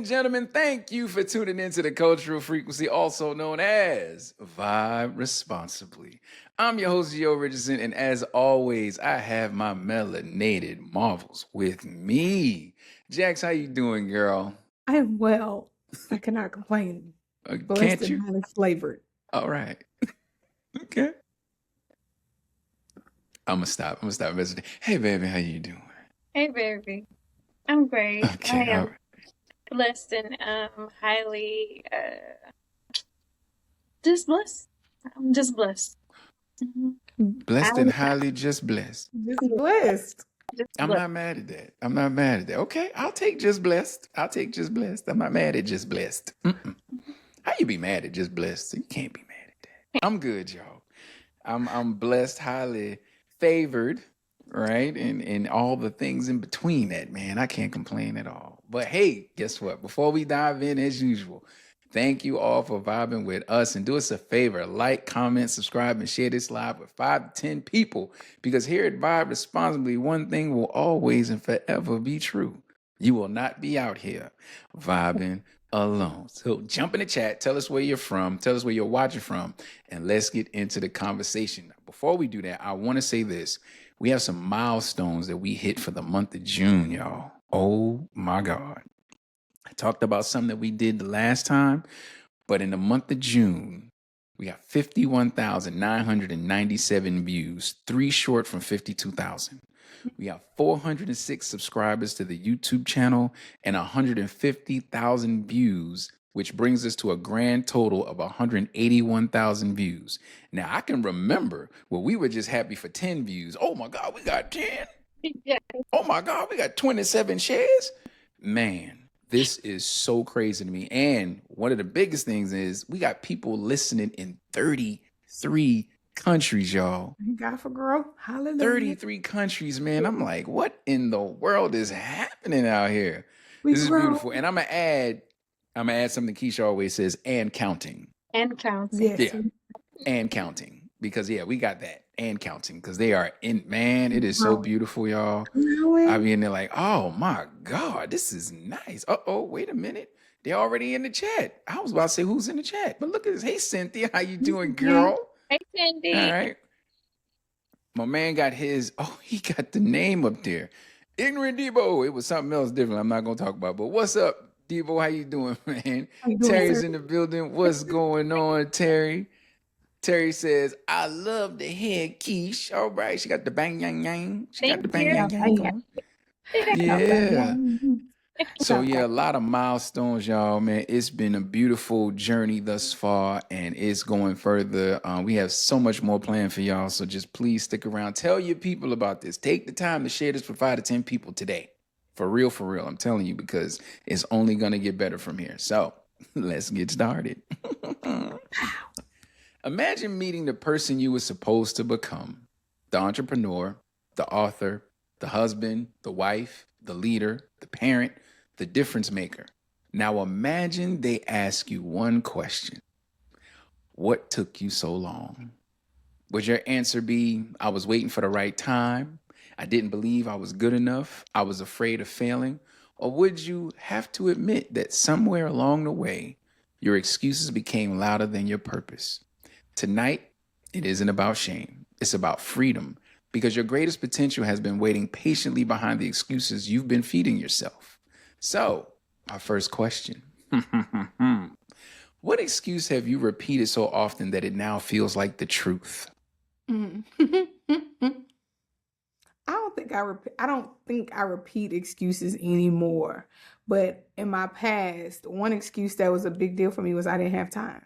and gentlemen, thank you for tuning into the cultural frequency, also known as Vibe Responsibly. I'm your host, Gio Richardson, and as always, I have my melanated marvels with me. Jax, how you doing, girl? I am well. I cannot complain. Blessed Can't and you? highly flavored. All right. Okay. I'm gonna stop. Messaging. Hey, baby, how you doing? Hey, baby. I'm great. Okay. I All am right. blessed and highly just blessed. I'm just blessed. Blessed and highly just blessed. Just blessed. Just I'm blessed. not mad at that. I'm not mad at that. Okay, I'll take just blessed. I'll take just blessed. I'm not mad at just blessed. How you be mad at just blessed? You can't be mad at that. I'm good, y'all. I'm blessed, highly favored, right? And all the things in between that, man. I can't complain at all. But hey, guess what? Before we dive in, as usual, thank you all for vibing with us, and do us a favor, like, comment, subscribe, and share this live with 5 to 10 people, because here at Vibe Responsibly, one thing will always and forever be true. You will not be out here vibing alone. So jump in the chat, tell us where you're from, tell us where you're watching from, and let's get into the conversation. Before we do that, I want to say this. We have some milestones that we hit for the month of June, y'all. Oh my God. I talked about something that we did the last time, but in the month of June, we got 51,997 views, 3 short from 52,000. We got 406 subscribers to the YouTube channel and 150,000 views, which brings us to a grand total of 181,000 views. Now, I can remember when we were just happy for 10 views. Oh my God, we got 10. Yeah. Oh my God, we got 27 shares. Man, this is so crazy to me. And one of the biggest things is we got people listening in 33 countries, y'all. Thank God for growth. Hallelujah. 33 countries, man. I'm like, what in the world is happening out here? This is grow. beautiful. And I'm gonna add something Keisha always says, and counting. And counting. Yes. Yeah. And counting. Because we got that. And counting. Because they are man, it is so beautiful, y'all. I mean, they're like, oh my God, this is nice. Uh-oh, wait a minute. They're already in the chat. I was about to say who's in the chat, but look at this. Hey, Cynthia, how you doing, girl? Hey, Cindy. All right. My man got he got the name up there. Ignorant Debo. It was something else different I'm not going to talk about. But what's up, Debo? How you doing, man? Terry's in the building. What's going on, Terry? Terry says, I love the head quiche. All right. She got the bang, yang, yang. She got the bang, yang, yang going. Yeah. So a lot of milestones, y'all, man. It's been a beautiful journey thus far, and it's going further. We have so much more planned for y'all, so just please stick around. Tell your people about this. Take the time to share this with 5 to 10 people today. For real, I'm telling you, because it's only going to get better from here. So let's get started. Imagine meeting the person you were supposed to become: the entrepreneur, the author, the husband, the wife, the leader, the parent, the difference maker. Now imagine they ask you one question. What took you so long? Would your answer be, I was waiting for the right time, I didn't believe I was good enough, I was afraid of failing? Or would you have to admit that somewhere along the way, your excuses became louder than your purpose? Tonight, it isn't about shame. It's about freedom, because your greatest potential has been waiting patiently behind the excuses you've been feeding yourself. So, our first question. What excuse have you repeated so often that it now feels like the truth? I don't think I repeat excuses anymore. But in my past, one excuse that was a big deal for me was I didn't have time.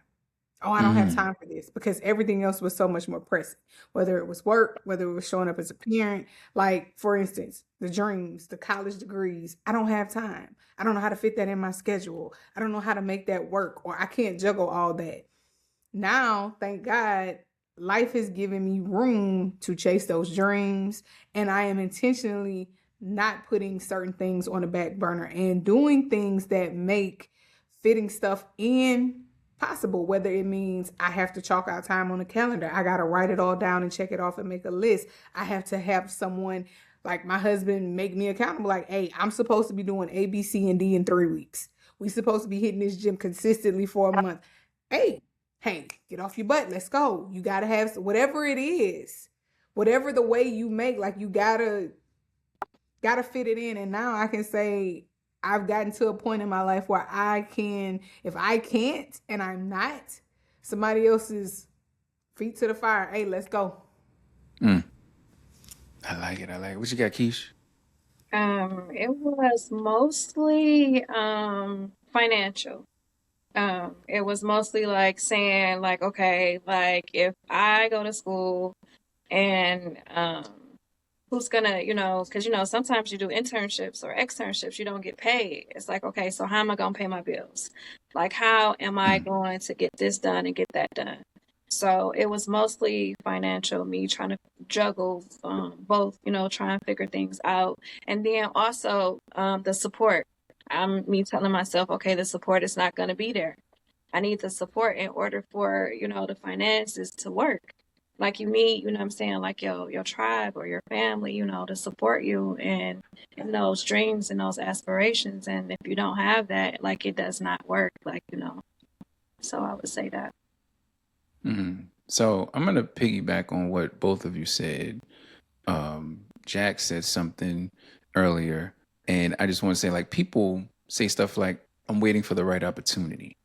Oh, I don't have time for this, because everything else was so much more pressing, whether it was work, whether it was showing up as a parent. Like, for instance, the dreams, the college degrees. I don't have time. I don't know how to fit that in my schedule. I don't know how to make that work, or I can't juggle all that. Now, thank God, life has given me room to chase those dreams, and I am intentionally not putting certain things on the back burner and doing things that make fitting stuff in possible, whether it means I have to chalk out time on the calendar. I got to write it all down and check it off and make a list. I have to have someone like my husband make me accountable. Like, hey, I'm supposed to be doing A, B, C, and D in 3 weeks. We supposed to be hitting this gym consistently for a month. Hey, get off your butt. Let's go. You gotta have whatever it is, whatever the way you make. Like you gotta fit it in. And now I can say I've gotten to a point in my life where I can, if I can't and I'm not, somebody else's feet to the fire. Hey, let's go. I like it. What you got, Kish? It was mostly financial. It was mostly like saying like, okay, like if I go to school and who's gonna, because sometimes you do internships or externships, you don't get paid. It's like, okay, so how am I gonna pay my bills? Like, how am I going to get this done and get that done? So it was mostly financial, me trying to juggle both, trying to figure things out. And then also the support. Me telling myself, okay, the support is not going to be there. I need the support in order for, the finances to work. Like you need, what I'm saying, like your tribe or your family, to support you in those dreams and those aspirations. And if you don't have that, like it does not work, So I would say that. So I'm going to piggyback on what both of you said. Jack said something earlier, and I just want to say, like, people say stuff like, I'm waiting for the right opportunity.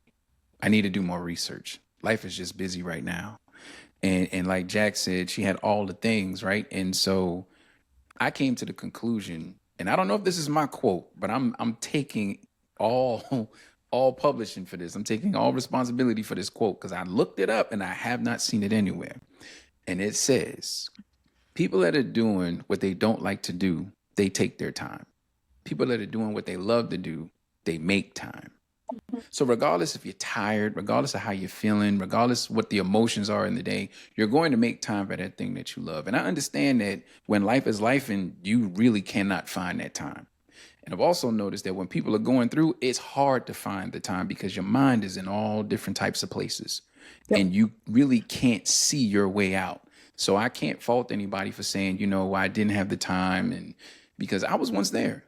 I need to do more research. Life is just busy right now. And like Jack said, she had all the things, right? And so I came to the conclusion, and I don't know if this is my quote, but I'm taking all publishing for this. I'm taking all responsibility for this quote because I looked it up and I have not seen it anywhere. And it says, people that are doing what they don't like to do, they take their time. People that are doing what they love to do, they make time. So regardless if you're tired, regardless of how you're feeling, regardless what the emotions are in the day, you're going to make time for that thing that you love. And I understand that when life is life and you really cannot find that time. And I've also noticed that when people are going through, it's hard to find the time because your mind is in all different types of places. Yep. And you really can't see your way out. So I can't fault anybody for saying, I didn't have the time. And because I was once there.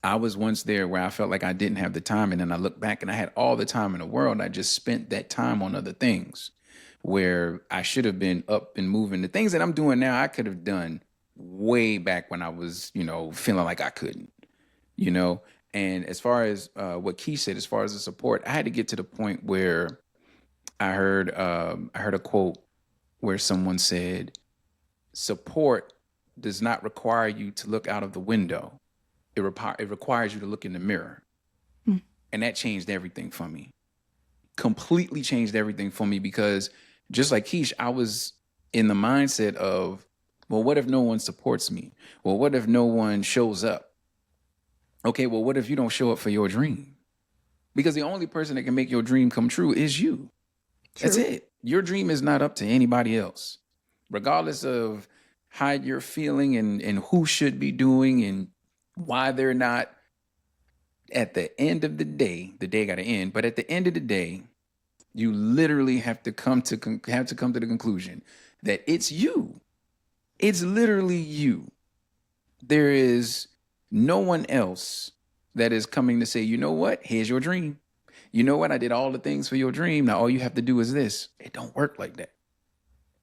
I was once there where I felt like I didn't have the time. And then I look back and I had all the time in the world. I just spent that time on other things where I should have been up and moving. The things that I'm doing now, I could have done way back when I was, feeling like I couldn't, And as far as what Keith said, as far as the support, I had to get to the point where I heard a quote where someone said, support does not require you to look out of the window. It requires you to look in the mirror. And that changed everything for me. Completely changed everything for me because just like Kish, I was in the mindset of, well, what if no one supports me? Well, what if no one shows up? Okay, well, what if you don't show up for your dream? Because the only person that can make your dream come true is you. True. That's it. Your dream is not up to anybody else. Regardless of how you're feeling and who should be doing and why they're not, at the end of the day got to end. But at the end of the day, you literally have to come to the conclusion that it's you. It's literally you. There is no one else that is coming to say, you know what? Here's your dream. You know what? I did all the things for your dream. Now all you have to do is this. It don't work like that.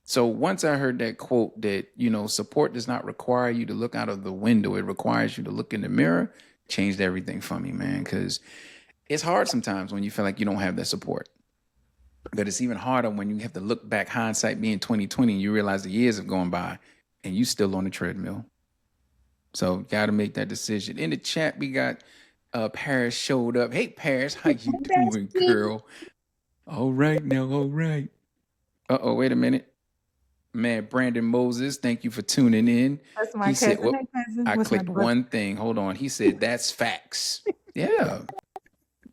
So once I heard that quote that, support does not require you to look out of the window. It requires you to look in the mirror. Changed everything for me, man, because it's hard sometimes when you feel like you don't have that support. But it's even harder when you have to look back, hindsight being 2020, and you realize the years have gone by and you still on the treadmill. So got to make that decision. In the chat, we got Paris showed up. Hey, Paris, how you doing, girl? All right now, all right. Uh-oh, wait a minute. Man, Brandon Moses, thank you for tuning in. That's my cousin. Said, hey, cousin. I clicked one thing. Hold on. He said, that's facts. Yeah,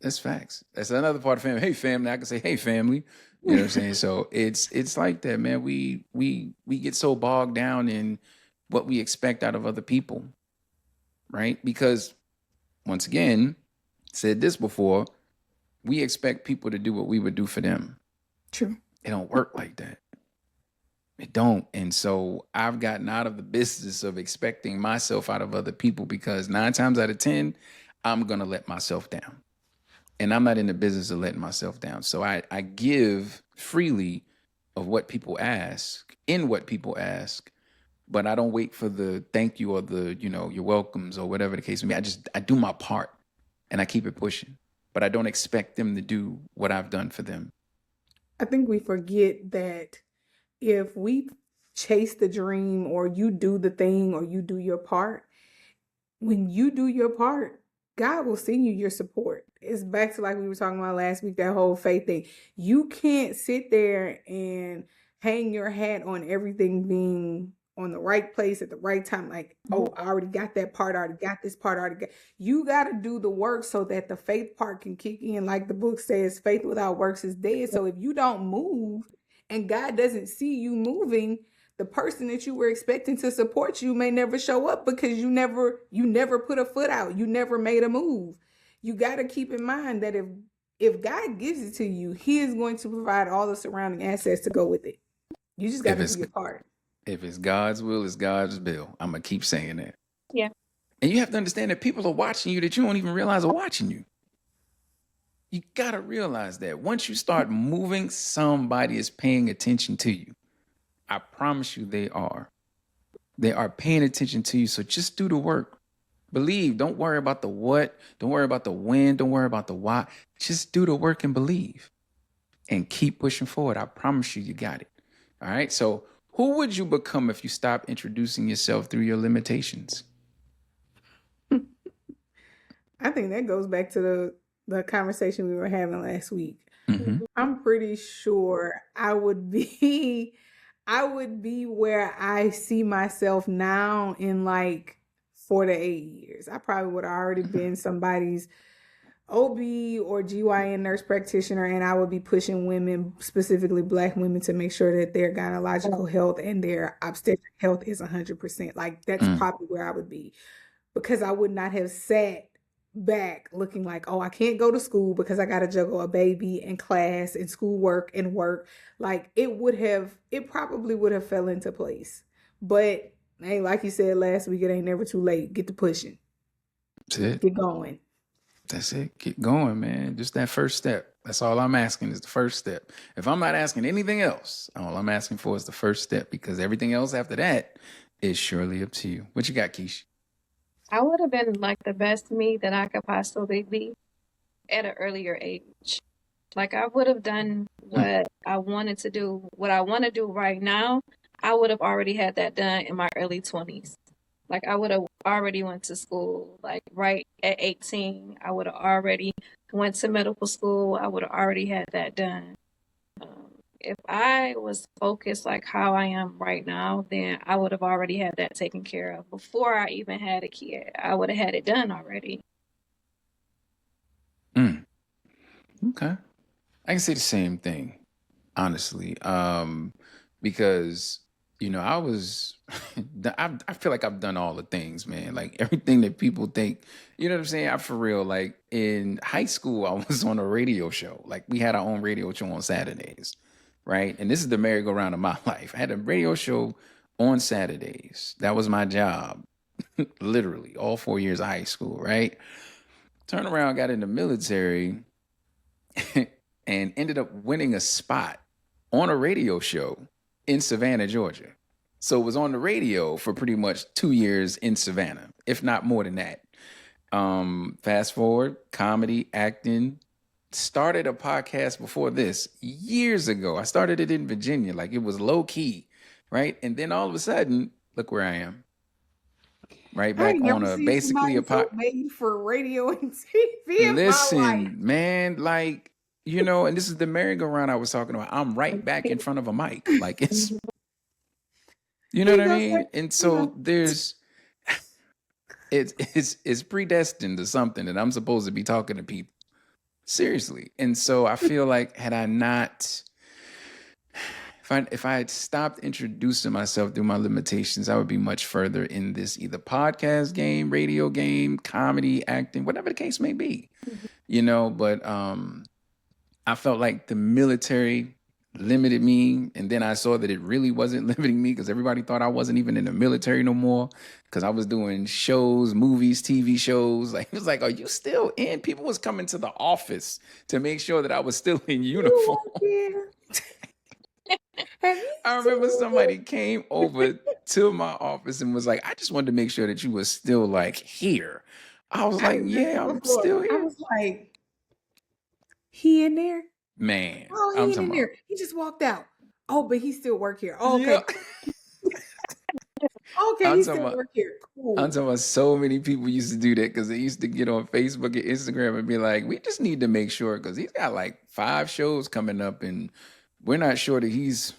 that's facts. That's another part of family. Hey, family. I can say, hey, family. You know what I'm saying? So it's like that, man. We get so bogged down in what we expect out of other people, right? Because, once again, said this before, we expect people to do what we would do for them. True. It don't work like that. It don't. And so I've gotten out of the business of expecting myself out of other people because 9 times out of 10, I'm going to let myself down. And I'm not in the business of letting myself down. So I give freely of what people ask, in what people ask, but I don't wait for the thank you or the, you're welcomes or whatever the case may be. I do my part and I keep it pushing, but I don't expect them to do what I've done for them. I think we forget that if we chase the dream or you do the thing or you do your part, when you do your part, God will send you your support. It's back to like we were talking about last week, that whole faith thing. You can't sit there and hang your hat on everything being on the right place at the right time. Like, oh, I already got that part, I already got this part, I already got. You got to do the work so that the faith part can kick in. Like the book says, faith without works is dead. So if you don't move and God doesn't see you moving, the person that you were expecting to support you may never show up because you never put a foot out. You never made a move. You got to keep in mind that if God gives it to you, he is going to provide all the surrounding assets to go with it. You just got to do your part. If it's God's will, it's God's bill. I'm going to keep saying that. Yeah. And you have to understand that people are watching you that you don't even realize are watching you. You got to realize that once you start moving, somebody is paying attention to you. I promise you they are. They are paying attention to you. So just do the work. Believe. Don't worry about the what. Don't worry about the when. Don't worry about the why. Just do the work and believe. And keep pushing forward. I promise you, you got it. All right. So who would you become if you stop introducing yourself through your limitations? I think that goes back to the conversation we were having last week. Mm-hmm. I'm pretty sure I would be where I see myself now in like 4 to 8 years. I probably would have already been somebody's OB or GYN nurse practitioner, and I would be pushing women, specifically Black women, to make sure that their gynecological health and their obstetric health is 100%. Like that's probably where I would be, because I would not have sat back looking like, oh, I can't go to school because I got to juggle a baby and class and schoolwork and work. Like it probably would have fell into place. But hey, like you said last week, it ain't never too late. Get to pushing. That's it. Get going. That's it. Get going, man. Just that first step. That's all I'm asking is the first step. If I'm not asking anything else, all I'm asking for is the first step, because everything else after that is surely up to you. What you got, Kish? I would have been like the best me that I could possibly be at an earlier age. Like I would have done what I wanted to do. What I want to do right now, I would have already had that done in my early 20s. Like I would have already went to school, like right at 18. I would have already went to medical school. I would have already had that done. If I was focused like how I am right now, then I would have already had that taken care of before I even had a kid. I would have had it done already. Okay. I can say the same thing, honestly. Because, I feel like I've done all the things, man. Like everything that people think, you know what I'm saying? I for real, like in high school, I was on a radio show. Like we had our own radio show on Saturdays. Right. And this is the merry-go-round of my life. I had a radio show on Saturdays. That was my job. Literally all 4 years of high school. Right. Turned around, got in the military and ended up winning a spot on a radio show in Savannah, Georgia. So it was on the radio for pretty much 2 years in Savannah, if not more than that. Fast forward, comedy, acting. Started a podcast before this years ago. I started it in Virginia, like it was low key, right? And then all of a sudden, look where I am, right back on a basically a podcast made for radio and TV. Listen, man, like and this is the merry-go-round I was talking about. I'm right back in front of a mic, like it's, you know what I mean? And so there's, it's predestined to something that I'm supposed to be talking to people. Seriously. And so I feel like had I not, if I had stopped introducing myself through my limitations, I would be much further in this either podcast game, radio game, comedy, acting, whatever the case may be, but I felt like the military limited me. And then I saw that it really wasn't limiting me because everybody thought I wasn't even in the military no more because I was doing shows, movies, TV shows. Like, it was like, are you still in? People was coming to the office to make sure that I was still in uniform. I remember somebody came over to my office and was like, I just wanted to make sure that you were still like here. I was like, yeah, I'm still I here. was like, he in there? Man, Oh, I'm he ain't talking in about, there. He just walked out. Oh, but he still work here. Oh, okay. yeah. Okay, I'm he talking still about, work here. Cool. I'm talking about so many people used to do that because they used to get on Facebook and Instagram and be like, we just need to make sure because he's got like 5 shows coming up and we're not sure that he's.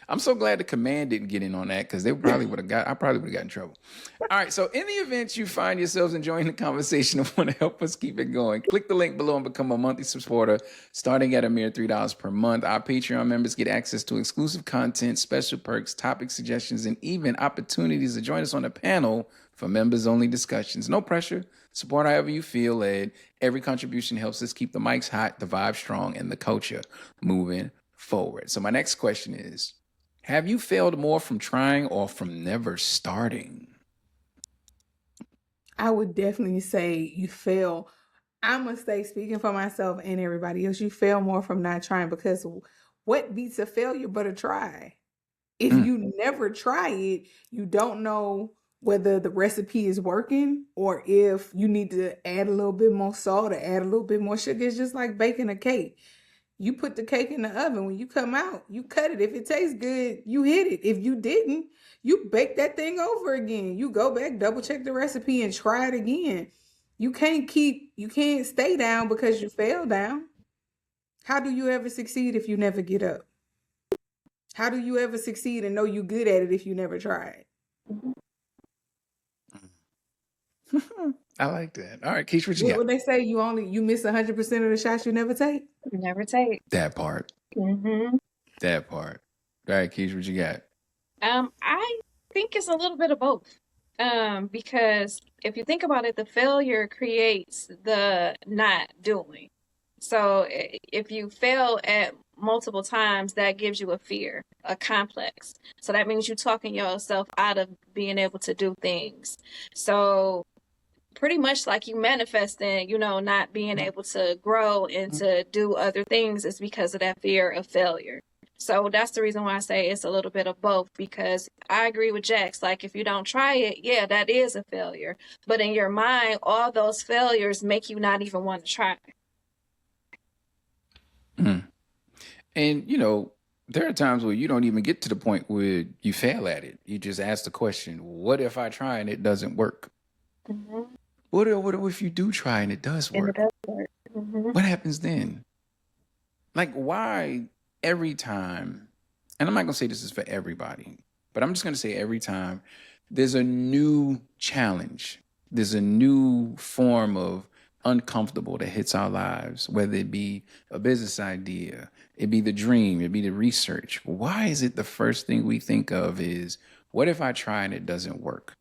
I'm so glad the command didn't get in on that because I probably would have got in trouble. All right, so in the event you find yourselves enjoying the conversation and want to help us keep it going, click the link below and become a monthly supporter starting at a mere $3 per month. Our Patreon members get access to exclusive content, special perks, topic suggestions, and even opportunities to join us on a panel for members-only discussions. No pressure. Support however you feel led. Every contribution helps us keep the mics hot, the vibe strong, and the culture moving forward. So my next question is, have you failed more from trying or from never starting? I would definitely say you fail. I'm gonna say, speaking for myself and everybody else, you fail more from not trying because what beats a failure but a try? If you never try it, you don't know whether the recipe is working or if you need to add a little bit more salt or add a little bit more sugar. It's just like baking a cake. You put the cake in the oven. When you come out, you cut it. If it tastes good, you hit it. If you didn't, you bake that thing over again. You go back, double check the recipe and try it again. You can't stay down because you fell down. How do you ever succeed if you never get up? How do you ever succeed and know you're good at it if you never tried? I like that. All right, Kish, what you What got? would they say? You miss 100% of the shots you never take? Never take. That part. That part. All right, Kish, what you got? I think it's a little bit of both. Because if you think about it, the failure creates the not doing. So if you fail at multiple times, that gives you a fear, a complex. So that means you're talking yourself out of being able to do things. So pretty much like you manifesting, not being able to grow and to do other things is because of that fear of failure. So that's the reason why I say it's a little bit of both, because I agree with Jax. Like, if you don't try it, yeah, that is a failure. But in your mind, all those failures make you not even want to try. And, there are times where you don't even get to the point where you fail at it. You just ask the question, what if I try and it doesn't work? What if you do try and it does And it work? does work. What happens then? Like, why every time, and I'm not going to say this is for everybody, but I'm just going to say every time there's a new challenge, there's a new form of uncomfortable that hits our lives, whether it be a business idea, it be the dream, it be the research. Why is it the first thing we think of is, what if I try and it doesn't work?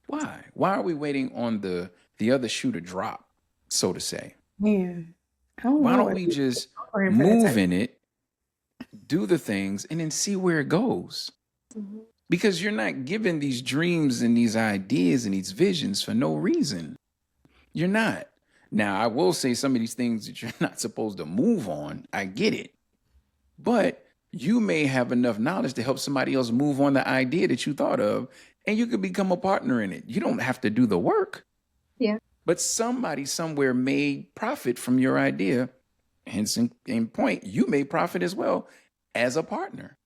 Why? Why are we waiting on the other shoe to drop, so to say? Man, I don't Why know. don't we just Praying for that move type- in it, do the things, and then see where it goes? Because you're not given these dreams and these ideas and these visions for no reason. You're not. Now, I will say some of these things that you're not supposed to move on. I get it. But you may have enough knowledge to help somebody else move on the idea that you thought of, and you could become a partner in it. You don't have to do the work. Yeah. But somebody somewhere may profit from your idea. Hence, in point, you may profit as well as a partner.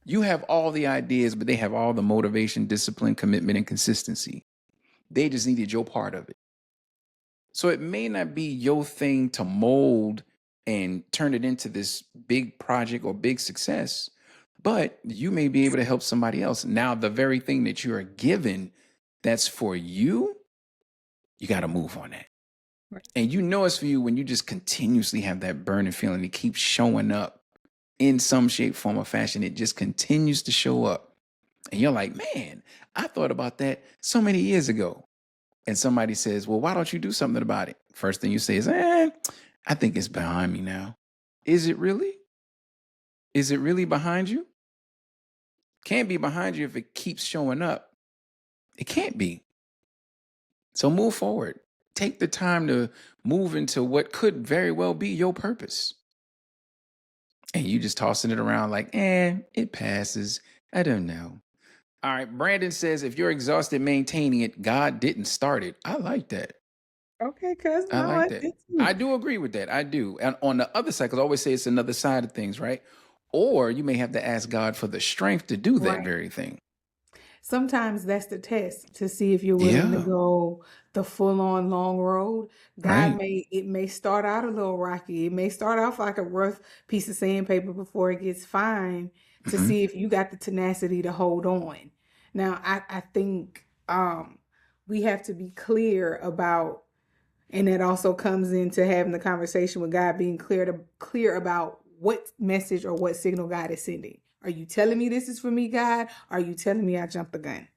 You have all the ideas, but they have all the motivation, discipline, commitment, and consistency. They just needed your part of it. So it may not be your thing to mold and turn it into this big project or big success, but you may be able to help somebody else. Now, the very thing that you are given that's for you, you got to move on that. Right. And it's for you when you just continuously have that burning feeling. It keeps showing up in some shape, form, or fashion. It just continues to show up. And you're like, man, I thought about that so many years ago. And somebody says, well, why don't you do something about it? First thing you say is, I think it's behind me now. Is it really? Is it really behind you? Can't be behind you if it keeps showing up. It can't be. So move forward. Take the time to move into what could very well be your purpose. And you just tossing it around like, it passes. I don't know. All right. Brandon says, if you're exhausted maintaining it, God didn't start it. I like that. Okay, cuz I no, like I that. did I too. do agree with that. I do. And on the other side, because I always say it's another side of things, right? Or you may have to ask God for the strength to do that Right. very thing. Sometimes that's the test to see if you're willing to Yeah. go the full-on long road. Right. It may start out a little rocky. It may start off like a rough piece of sandpaper before it gets fine to Mhm. see if you got the tenacity to hold on. Now, I think we have to be clear about, and that also comes into having the conversation with God, being clear about what message or what signal God is sending. Are you telling me this is for me, God? Are you telling me I jumped the gun?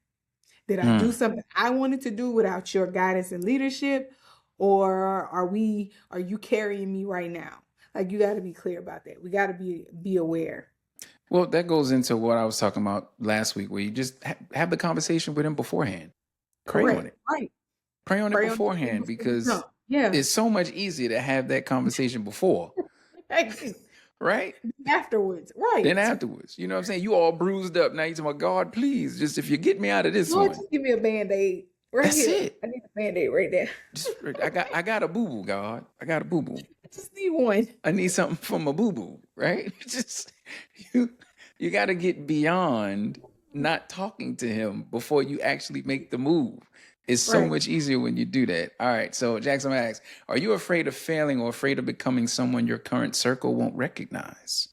Did I do something I wanted to do without your guidance and leadership? Or are you carrying me right now? Like, you got to be clear about that. We got to be aware. Well, that goes into what I was talking about last week, where you just have the conversation with him beforehand. Pray on Correct. it. Right. Pray on it Pray on it beforehand, before you because jump. Yeah. it's so much easier to have that conversation before, right? Afterwards. Then Right. afterwards. You know what I'm saying? You all bruised up. Now you're talking about, God, please, just if you get me out of this Lord, one. just give me a Band-Aid right That's here. it. I need a Band-Aid right there. Just I got a boo-boo, God. I got a boo-boo. I just need one. I need something from a boo-boo, right? Just you got to get beyond not talking to him before you actually make the move. It's so Right. much easier when you do that. All right, so Jackson asks, are you afraid of failing or afraid of becoming someone your current circle won't recognize?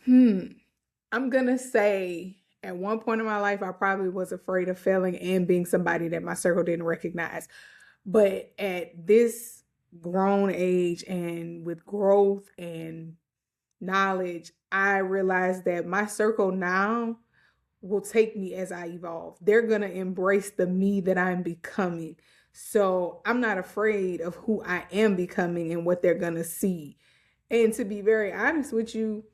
I'm gonna say at one point in my life, I probably was afraid of failing and being somebody that my circle didn't recognize. But at this grown age and with growth and knowledge, I realized that my circle now will take me as I evolve. They're gonna embrace the me that I'm becoming. So I'm not afraid of who I am becoming and what they're gonna see. And to be very honest with you,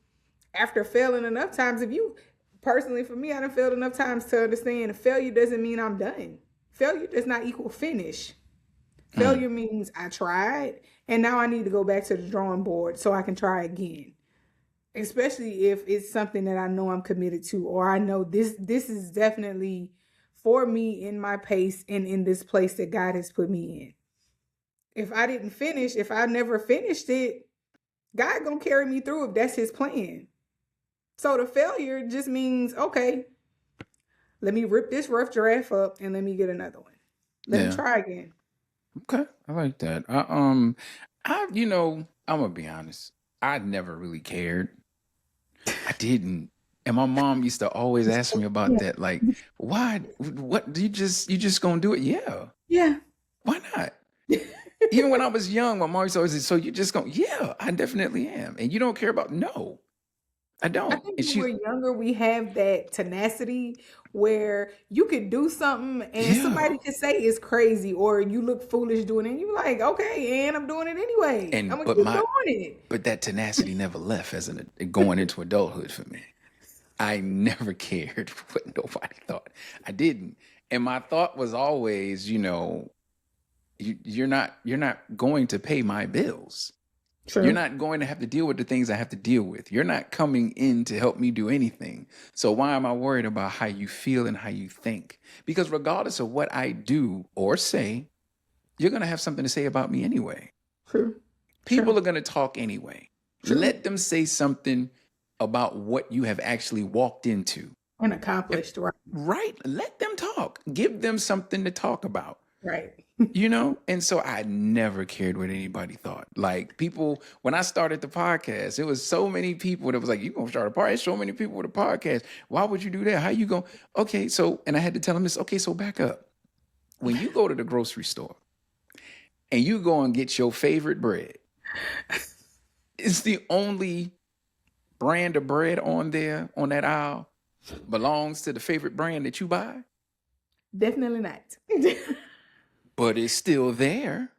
after failing enough times, if you personally, for me, I done failed enough times to understand failure doesn't mean I'm done. Failure does not equal finish. Failure means I tried and now I need to go back to the drawing board so I can try again. Especially if it's something that I know I'm committed to, or I know this is definitely for me in my pace and in this place that God has put me in. If I didn't finish, if I never finished it, God gonna carry me through if that's his plan. So the failure just means, okay, let me rip this rough giraffe up and let me get another one. Let me try again. Okay, I like that. I'm gonna be honest. I never really cared. I didn't. And my mom used to always ask me about that. Like, why? What? You just gonna do it? Yeah. Yeah. Why not? Even when I was young, my mom used to always say, "So you just gonna?" Yeah, I definitely am. And you don't care about? No, I I don't. think And when we're younger, we have that tenacity where you could do something and yeah. somebody could say it's crazy or you look foolish doing it. And you're like, okay, and I'm doing it anyway. I'm And gonna keep doing it. but that tenacity never left as going into adulthood for me. I never cared what nobody thought. I didn't. And my thought was always, you're not going to pay my bills. You're True. not going to have to deal with the things I have to deal with. You're not coming in to help me do anything. So why am I worried about how you feel and how you think? Because regardless of what I do or say, you're going to have something to say about me anyway. True. People True. are going to talk anyway. True. Let them say something about what you have actually walked into. And accomplished, right? Right? Let them talk. Give them something to talk about. Right. And so I never cared what anybody thought. Like people, when I started the podcast, it was so many people that was like, you gonna start a podcast? So many people with a podcast. Why would you do that? How you going? Okay, so, and I had to tell them this, okay, so back up. When you go to the grocery store and you go and get your favorite bread, it's the only brand of bread on there, on that aisle, belongs to the favorite brand that you buy, Definitely not. but it's still there.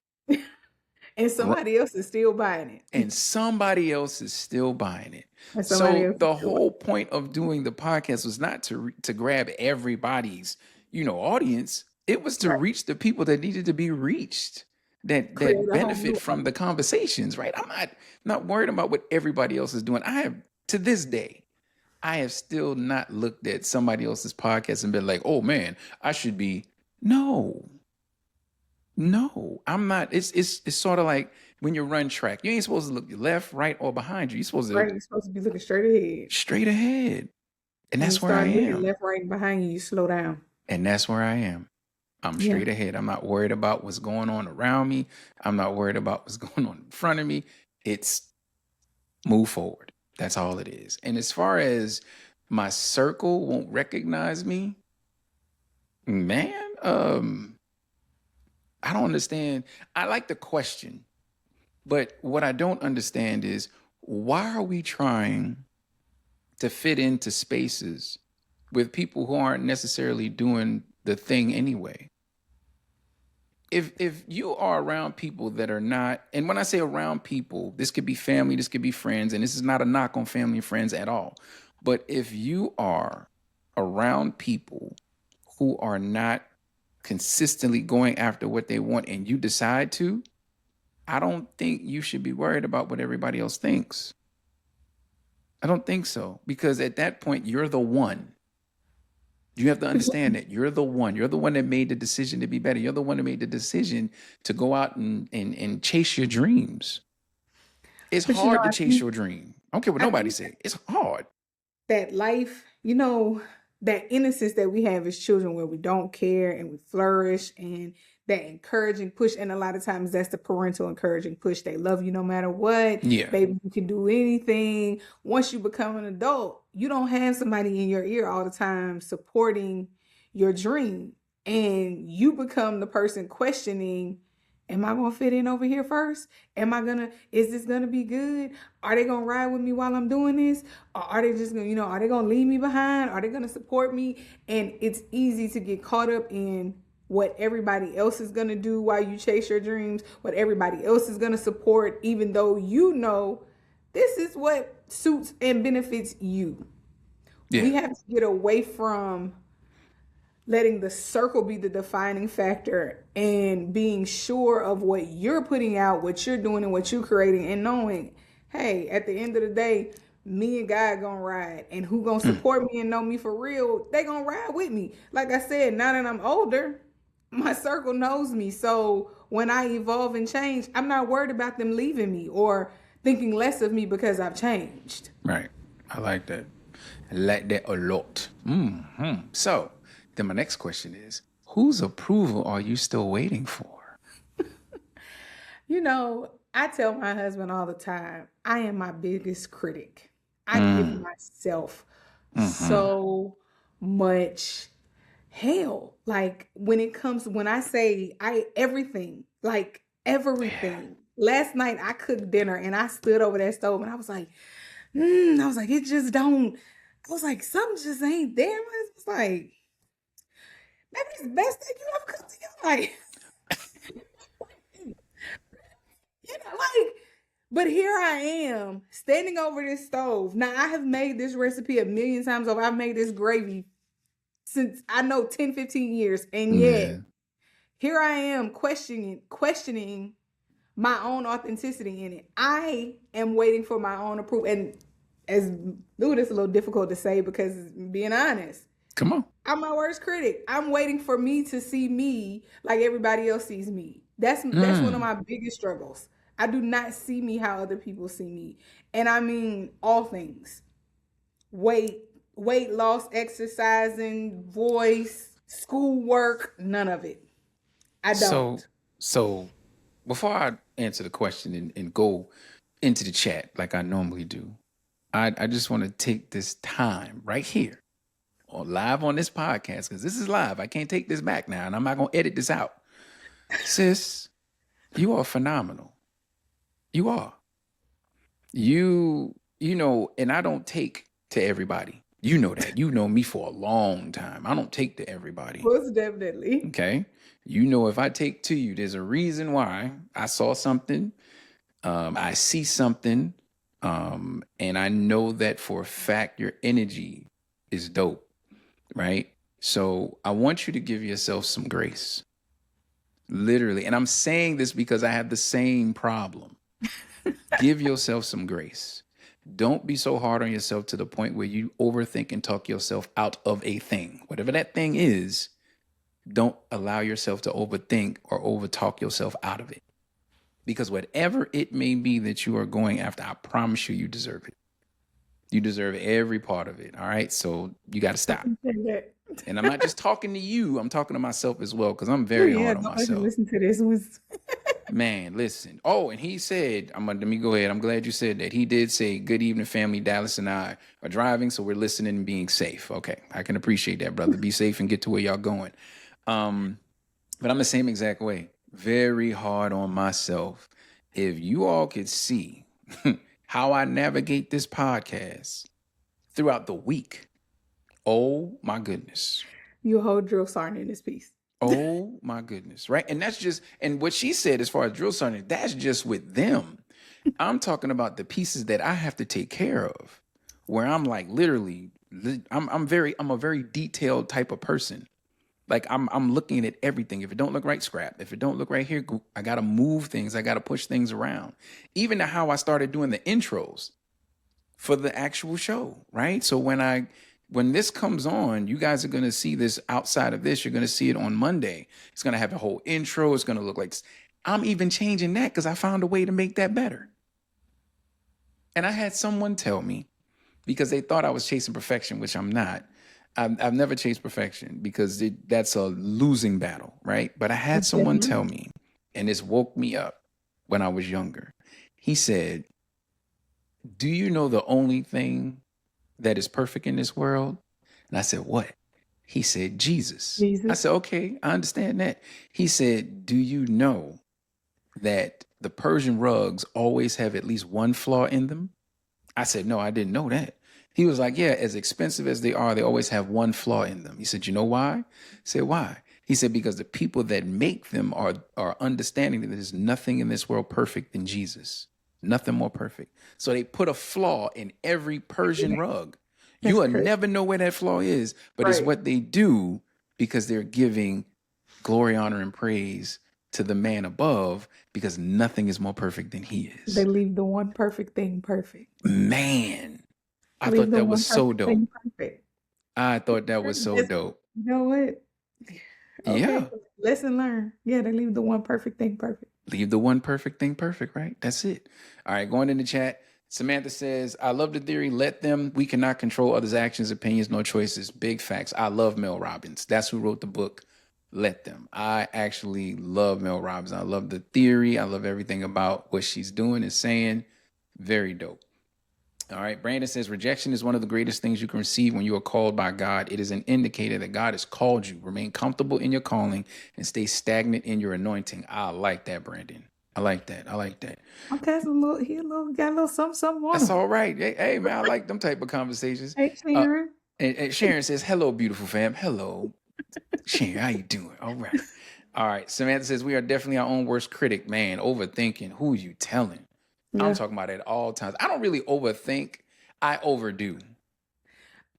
And somebody else is still buying it. And somebody else is still buying it. And somebody So else the is still whole point of doing the podcast was not to grab everybody's, audience. It was to right. reach the people that needed to be reached, that Create a whole benefit new from the conversations, right? I'm not worried about what everybody else is doing. I have, to this day, I have still not looked at somebody else's podcast and been like, oh man, I should be. No, I'm not. It's sort of like when you run track. You ain't supposed to look left, right, or behind you. You're supposed to right. You're supposed to be looking straight ahead. straight ahead. And When you that's where I start looking am. left, right, and behind you, you slow down. And that's where I am. I'm Yeah. straight ahead. I'm not worried about what's going on around me. I'm not worried about what's going on in front of me. It's move forward. That's all it is. And as far as my circle won't recognize me, man, I don't understand. I like the question, but what I don't understand is, why are we trying to fit into spaces with people who aren't necessarily doing the thing anyway? If you are around people that are not, and when I say around people, this could be family, this could be friends, and this is not a knock on family and friends at all. But if you are around people who are not consistently going after what they want and you decide to, I don't think you should be worried about what everybody else thinks. I don't think so, because at that point, you're the one. You have to understand that you're the one. You're the one that made the decision to be better. You're the one that made the decision to go out and chase your dreams. It's But hard to I chase think, your dream. I don't care what I nobody think say. It's hard. that life, that innocence that we have as children where we don't care and we flourish, and that encouraging push. And a lot of times that's the parental encouraging push. They love you no matter what. Yeah. Baby, you can do anything. Once you become an adult, you don't have somebody in your ear all the time supporting your dream. And you become the person questioning, am I going to fit in over here first? Is this going to be good? Are they going to ride with me while I'm doing this? Or are they just going to, are they going to leave me behind? Are they going to support me? And it's easy to get caught up in what everybody else is going to do while you chase your dreams, what everybody else is going to support, even though this is what suits and benefits you. Yeah. We have to get away from letting the circle be the defining factor and being sure of what you're putting out, what you're doing, and what you're creating, and knowing, hey, at the end of the day, me and God gonna ride, and who gonna support me and know me for real, they gonna ride with me. Like I said, now that I'm older, my circle knows me. So when I evolve and change, I'm not worried about them leaving me or thinking less of me because I've changed. Right. I like that. I like that a lot. So then my next question is, whose approval are you still waiting for? I tell my husband all the time, I am my biggest critic. I give myself so much hell. Like when I say everything. Last night I cooked dinner and I stood over that stove and I was like, it just don't. I was like, something just ain't there. I was like, maybe it's the best thing you ever cooked in your life. But here I am standing over this stove. Now I have made this recipe a million times over. I've made this gravy since I know 10, 15 years. And yet here I am questioning my own authenticity in it. I am waiting for my own approval. And it's a little difficult to say because being honest. Come on. I'm my worst critic. I'm waiting for me to see me like everybody else sees me. That's one of my biggest struggles. I do not see me how other people see me. And I mean all things. Weight loss, exercising, voice, schoolwork, none of it. I don't. So before I answer the question and go into the chat like I normally do, I just want to take this time right here live on this podcast, because this is live. I can't take this back now, and I'm not going to edit this out. Sis, you are phenomenal. You are. And I don't take to everybody. You know that. You know me for a long time. I don't take to everybody. Most definitely. Okay. You know, if I take to you, there's a reason why. I saw something. I see something. And I know that for a fact your energy is dope. Right. So I want you to give yourself some grace. Literally. And I'm saying this because I have the same problem. Give yourself some grace. Don't be so hard on yourself to the point where you overthink and talk yourself out of a thing. Whatever that thing is, don't allow yourself to overthink or overtalk yourself out of it. Because whatever it may be that you are going after, I promise you, you deserve it. You deserve every part of it. All right. So you got to stop. And I'm not just talking to you. I'm talking to myself as well, because I'm very hard on myself. Listen to this one. Man, listen. Oh, and he said, let me go ahead. I'm glad you said that. He did say, good evening, family. Dallas and I are driving, so we're listening and being safe. Okay. I can appreciate that, brother. Be safe and get to where y'all going. But I'm the same exact way. Very hard on myself. If you all could see how I navigate this podcast throughout the week, oh my goodness. You a whole drill sergeant in this piece. Oh my goodness. Right. And that's just, and what she said as far as drill sergeant, that's just with them. I'm talking about the pieces that I have to take care of, where I'm like, literally, I'm a very detailed type of person. Like I'm looking at everything. If it don't look right, scrap. If it don't look right here, I got to move things. I got to push things around. Even to how I started doing the intros for the actual show. Right. So when this comes on, you guys are going to see this outside of this. You're going to see it on Monday. It's going to have a whole intro. It's going to look like this. I'm even changing that because I found a way to make that better. And I had someone tell me, because they thought I was chasing perfection, which I'm not. I've never chased perfection because that's a losing battle, right? But I had someone tell me, and this woke me up when I was younger. He said, do you know the only thing that is perfect in this world? And I said, what? He said, Jesus. I said, okay, I understand that. He said, do you know that the Persian rugs always have at least one flaw in them? I said, no, I didn't know that. He was like, yeah, as expensive as they are, they always have one flaw in them. He said, you know why? I said, why? He said, because the people that make them are understanding that there's nothing in this world perfect than Jesus. Nothing more perfect. So they put a flaw in every Persian rug. You will never know where that flaw is, but it's what they do because they're giving glory, honor, and praise to the man above, because nothing is more perfect than he is. They leave the one perfect thing perfect. Man, I thought that was so dope. I thought that was so dope. You know what? Okay. Yeah. Lesson learned. Yeah, they leave the one perfect thing perfect. Leave the one perfect thing perfect, right? That's it. All right, going in the chat. Samantha says, I love the theory. Let them. We cannot control others' actions, opinions, no choices. Big facts. I love Mel Robbins. That's who wrote the book, Let Them. I actually love Mel Robbins. I love the theory. I love everything about what she's doing and saying. Very dope. All right. Brandon says, rejection is one of the greatest things you can receive when you are called by God. It is an indicator that God has called you. Remain comfortable in your calling and stay stagnant in your anointing. I like that, Brandon. I like that. I like that. Okay, he got a little something on That's him. all right. Hey, man, I like them type of conversations. Hey, Sharon. And Sharon says, hello, beautiful fam. Hello. Sharon, how you doing? All right. All right. Samantha says, we are definitely our own worst critic. Man, overthinking. Who you telling? Yeah. I'm talking about it at all times. I don't really overthink. I overdo.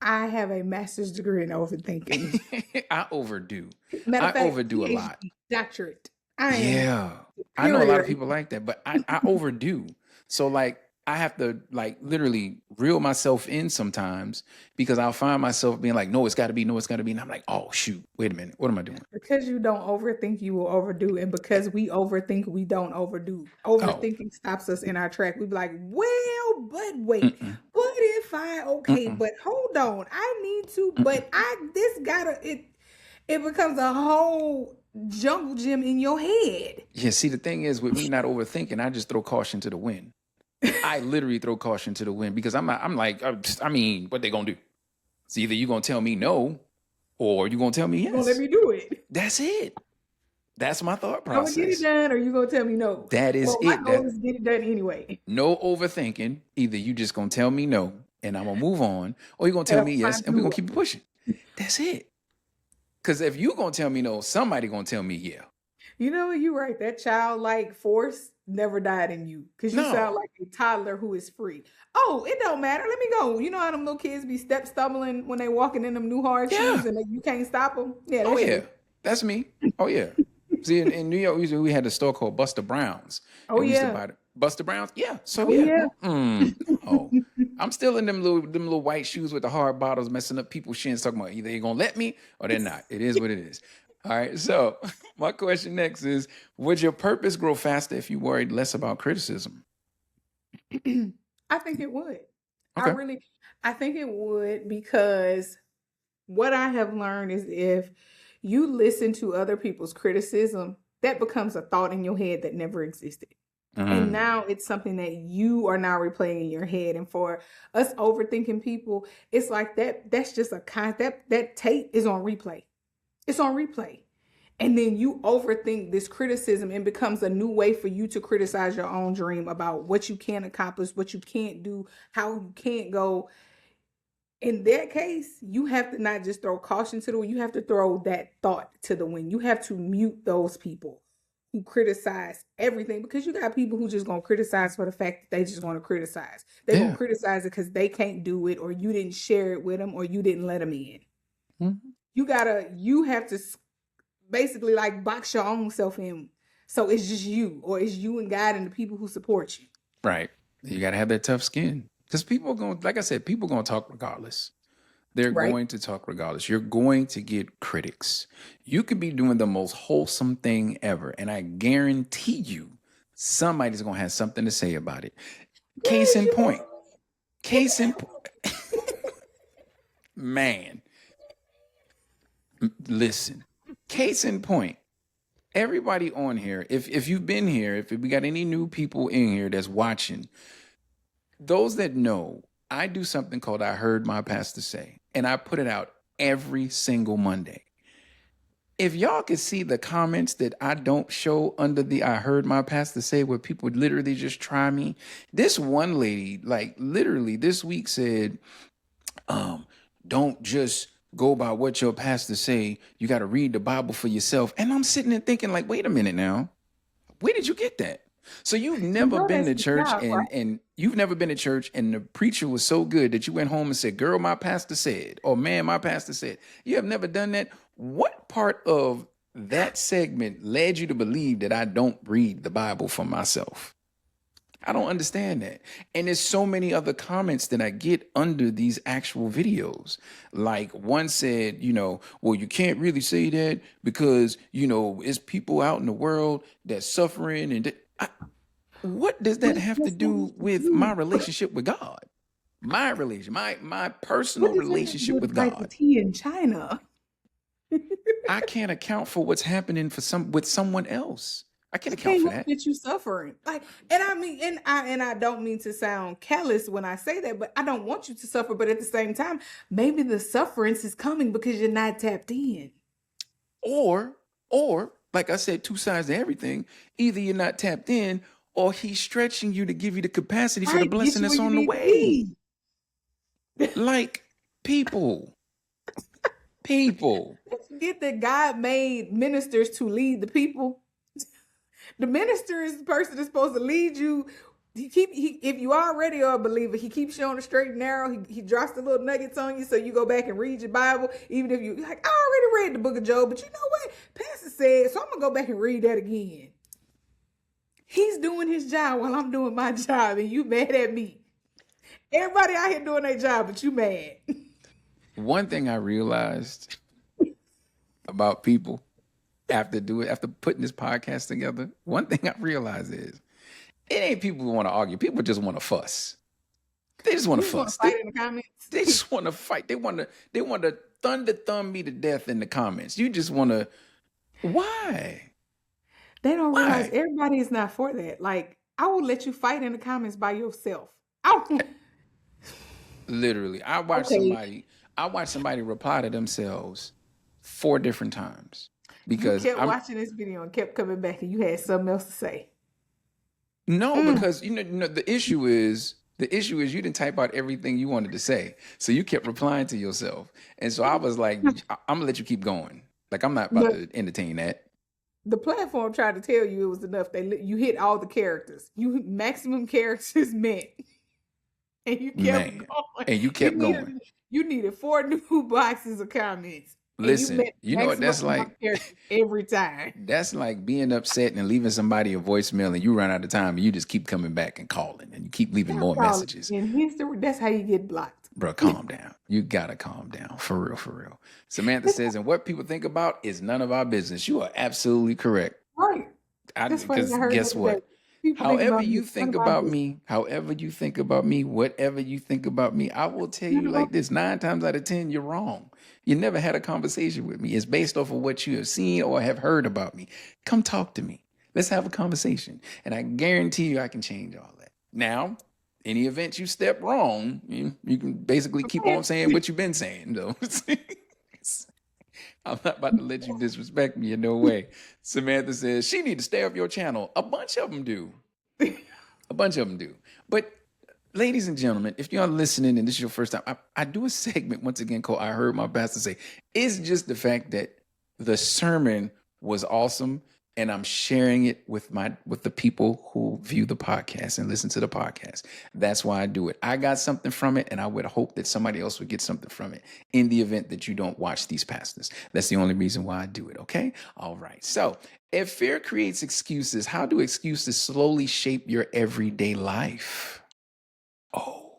I have a master's degree in overthinking. I overdo. I overdo a lot. Doctorate. I know a lot of people like that, but I overdo. So like I have to like literally reel myself in sometimes, because I'll find myself being like, no, it's got to be. And I'm like, oh, shoot. Wait a minute. What am I doing? Because you don't overthink, you will overdo. And because we overthink, we don't overdo. Overthinking stops us in our track. We be like, well, but wait. What if but hold on. I need to, but it becomes a whole jungle gym in your head. Yeah, see, the thing is, with me not overthinking, I just throw caution to the wind. I literally throw caution to the wind, because I'm like, I mean, what they gonna do? It's either you gonna tell me no, or you gonna tell me yes. You're gonna let me do it. That's it. That's my thought process. I'm gonna get it done, or you gonna tell me no. That is it. My goal is get it done anyway. No overthinking. Either you just gonna tell me no, and I'm gonna move on, or you're gonna tell me yes, and we're gonna keep it pushing. That's it. Because if you're gonna tell me no, somebody gonna tell me yeah. You know, you're right. That childlike force never died in you because you sound No. like a toddler who is free. Oh, it don't matter. Let me go. You know how them little kids be step stumbling when they walking in them new hard Yeah. shoes and you can't stop them? Yeah, Oh that's yeah. you. That's me. Oh yeah. See, in New York, we had a store called Buster Brown's, Oh and we used to yeah. buy Buster Brown's. Yeah. So Oh yeah. yeah. Oh, I'm still in them little white shoes with the hard bottoms, messing up people's shins. Talking about either they're gonna let me or they're not. It is what it is. All right. So my question next is: would your purpose grow faster if you worried less about criticism? I think it would. Okay. I think it would because what I have learned is if you listen to other people's criticism, that becomes a thought in your head that never existed. And Mm, now it's something that you are now replaying in your head. And for us overthinking people, it's like that's just that tape is on replay. It's on replay. And then you overthink this criticism and becomes a new way for you to criticize your own dream about what you can accomplish, what you can't do, how you can't go. In that case, you have to not just throw caution to the wind, you have to throw that thought to the wind. You have to mute those people who criticize everything because you got people who just gonna criticize for the fact that they just want to criticize. They're gonna yeah. criticize it because they can't do it, or you didn't share it with them, or you didn't let them in. Mhm. You have to basically like box your own self in. So it's just you, or it's you and God and the people who support you. Right. You got to have that tough skin because people are going, like I said, people are going to talk regardless. They're Right. going to talk regardless. You're going to get critics. You could be doing the most wholesome thing ever, and I guarantee you, somebody's going to have something to say about it. Case in point. Case in point. Man, listen. Case in point. Everybody on here, if you've been here, if we got any new people in here that's watching, those that know, I do something called I Heard My Pastor Say, and I put it out every single Monday. If y'all could see the comments that I don't show under the I Heard My Pastor Say, where people literally just try me. This one lady, like literally this week said, don't just go by what your pastor say. You got to read the Bible for yourself. And I'm sitting there thinking, like, wait a minute now. Where did you get that? So you've You never know been that's to the church job, right? and you've never been to church and the preacher was so good that you went home and said, girl, my pastor said, or man, my pastor said. You have never done that. What part of that segment led you to believe that I don't read the Bible for myself? I don't understand that. And there's so many other comments that I get under these actual videos. Like one said, well, you can't really say that because, it's people out in the world that's suffering. And what does that What have to does that do have to with my do? relationship with God? My relation, my What personal does that have to do relationship with the with price of God. tea in China? I can't account for what's happening with someone else. I can't I account can't for help that. that you suffering. Like, and I mean, and I don't mean to sound callous when I say that, but I don't want you to suffer. But at the same time, maybe the sufferance is coming because you're not tapped in. Or, like I said, two sides to everything. Either you're not tapped in, or he's stretching you to give you the capacity for the Right, get blessing you where that's you on the need to way. be. Like people. Don't forget that God made ministers to lead the people. The minister is the person that's supposed to lead you. If you already are a believer, he keeps you on the straight and narrow. He drops the little nuggets on you so you go back and read your Bible. Even if you're like, I already read the book of Job, but you know what? Pastor said, so I'm gonna go back and read that again. He's doing his job while I'm doing my job, and you mad at me. Everybody out here doing their job, but you mad. One thing I realized about people after putting this podcast together, one thing I realized is it ain't people who want to argue. People just want to fuss. They just want You to just want to fuss. fight in the comments. They just want to fight. They want to thunder thumb me to death in the comments. You just want to. Why? They don't realize Why? everybody is not for that. Like, I will let you fight in the comments by yourself. Literally, I watched Okay. somebody reply to themselves 4 different times You because kept I'm watching this video and kept coming back and you had something else to say. no Mm. because the issue is The issue is you didn't type out everything you wanted to say. So you kept replying to yourself. And so I was like, I'm gonna let you keep going. Like, I'm not about But to entertain that. the platform tried to tell you it was enough. You hit all the characters. You maximum characters met. And you kept Man. going. And you kept going. You needed 4 new boxes of comments. And you Listen, met you know what that's maximum amount like? of characters every time. That's like being upset and leaving somebody a voicemail and you run out of time and you just keep coming back and calling and you keep leaving more messages. In history, that's how you get blocked. Bro, calm down. You gotta calm down. For real, for real. Samantha says, and what people think about is none of our business. You are absolutely correct. Right. That's funny. Because I heard guess that what? today. People However you it's think none of our about business. me, however you think about me, whatever you think about me, I will tell None you of our like this: 9 times out of 10, you're wrong. You never had a conversation with me. It's based off of what you have seen or have heard about me. Come talk to me. Let's have a conversation. And I guarantee you I can change all that. Now, any event you step wrong, you can basically keep on saying what you've been saying, though. I'm not about to let you disrespect me in no way. Samantha says, she need to stay off your channel. A bunch of them do. A bunch of them do. But ladies and gentlemen, if you're listening and this is your first time, I do a segment once again called I Heard My Pastor Say. It's just the fact that the sermon was awesome and I'm sharing it with the people who view the podcast and listen to the podcast. That's why I do it. I got something from it and I would hope that somebody else would get something from it in the event that you don't watch these pastors. That's the only reason why I do it. Okay. All right. So if fear creates excuses, how do excuses slowly shape your everyday life? Oh,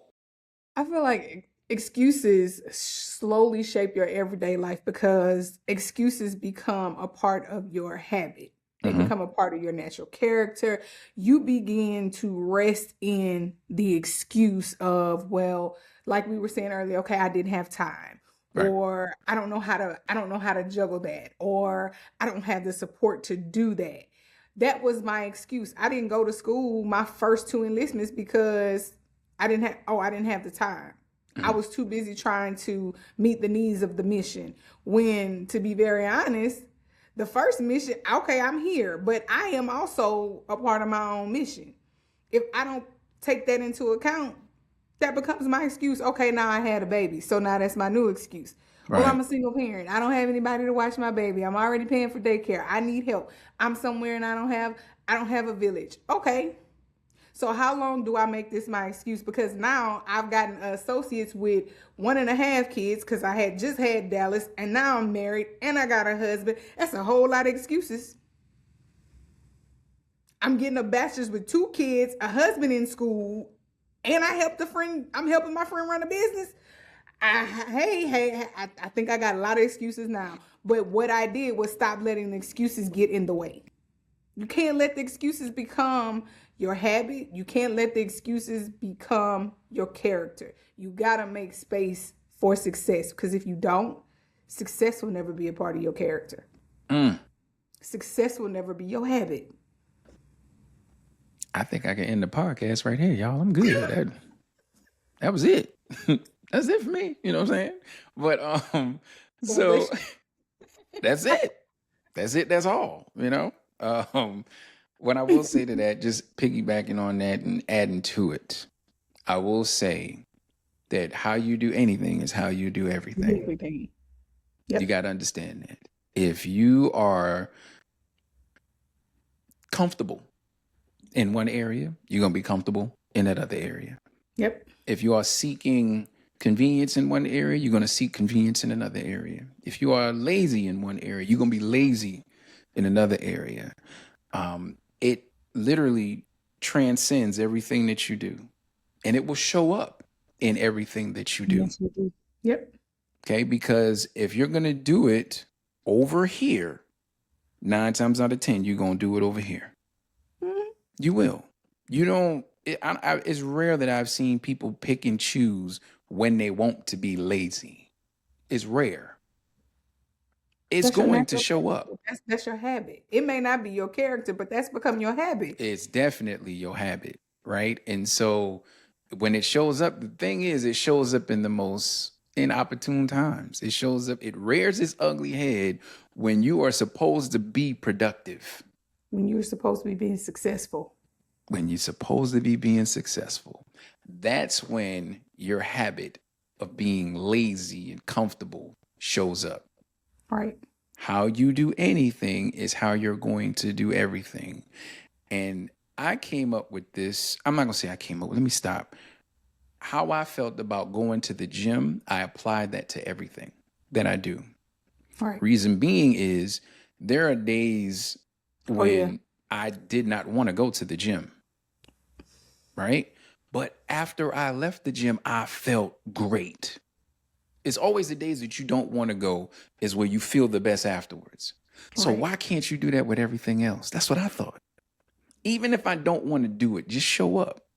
I feel like excuses slowly shape your everyday life because excuses become a part of your habit. They become a part of your natural character. You begin to rest in the excuse of, well, like we were saying earlier, okay, I didn't have time. Right. Or I don't know how to juggle that, or I don't have the support to do that. That was my excuse. I didn't go to school my first 2 enlistments because I didn't have the time. I was too busy trying to meet the needs of the mission. When, to be very honest, the first mission, okay, I'm here, but I am also a part of my own mission. If I don't take that into account, that becomes my excuse. Okay, now I had a baby, so now that's my new excuse. Right. Or I'm a single parent. I don't have anybody to watch my baby. I'm already paying for daycare. I need help. I'm somewhere and I don't have a village. Okay. So how long do I make this my excuse? Because now I've gotten associates with 1.5 kids because I had just had Dallas and now I'm married and I got a husband. That's a whole lot of excuses. I'm getting a bachelor's with 2 kids, a husband in school, and I'm helping my friend run a business. I think I got a lot of excuses now. But what I did was stop letting the excuses get in the way. You can't let the excuses become your habit. You can't let the excuses become your character. You got to make space for success, because if you don't, success will never be a part of your character. Success will never be your habit. I think I can end the podcast right here, y'all. I'm good. That was it. That's it for me. You know what I'm saying? But so that's it. That's it. That's all. You know. What I will say to that, just piggybacking on that and adding to it, I will say that how you do anything is how you do everything. Yep. You got to understand that. If you are comfortable in one area, you're going to be comfortable in that other area. Yep. If you are seeking convenience in one area, you're going to seek convenience in another area. If you are lazy in one area, you're going to be lazy in another area. It literally transcends everything that you do, and it will show up in everything that you do. Yes, we do. Yep. Okay, because if you're going to do it over here, 9 times out of 10, you're going to do it over here. Mm-hmm. You will. You don't. It's rare that I've seen people pick and choose when they want to be lazy. It's rare. It's going to show up. That's your habit. It may not be your character, but that's become your habit. It's definitely your habit, right? And so when it shows up, the thing is, it shows up in the most inopportune times. It shows up, it rears its ugly head when you are supposed to be productive. When you're supposed to be being successful. When you're supposed to be being successful. that's when your habit of being lazy and comfortable shows up. Right. How you do anything is how you're going to do everything. And I came up with this. I'm not going to say I came up with, let me stop. How I felt about going to the gym, I applied that to everything that I do. Right. Reason being is there are days when I did not want to go to the gym, right? But after I left the gym, I felt great. It's always the days that you don't want to go is where you feel the best afterwards. So Right. why can't you do that with everything else? That's what I thought. Even if I don't want to do it, just show up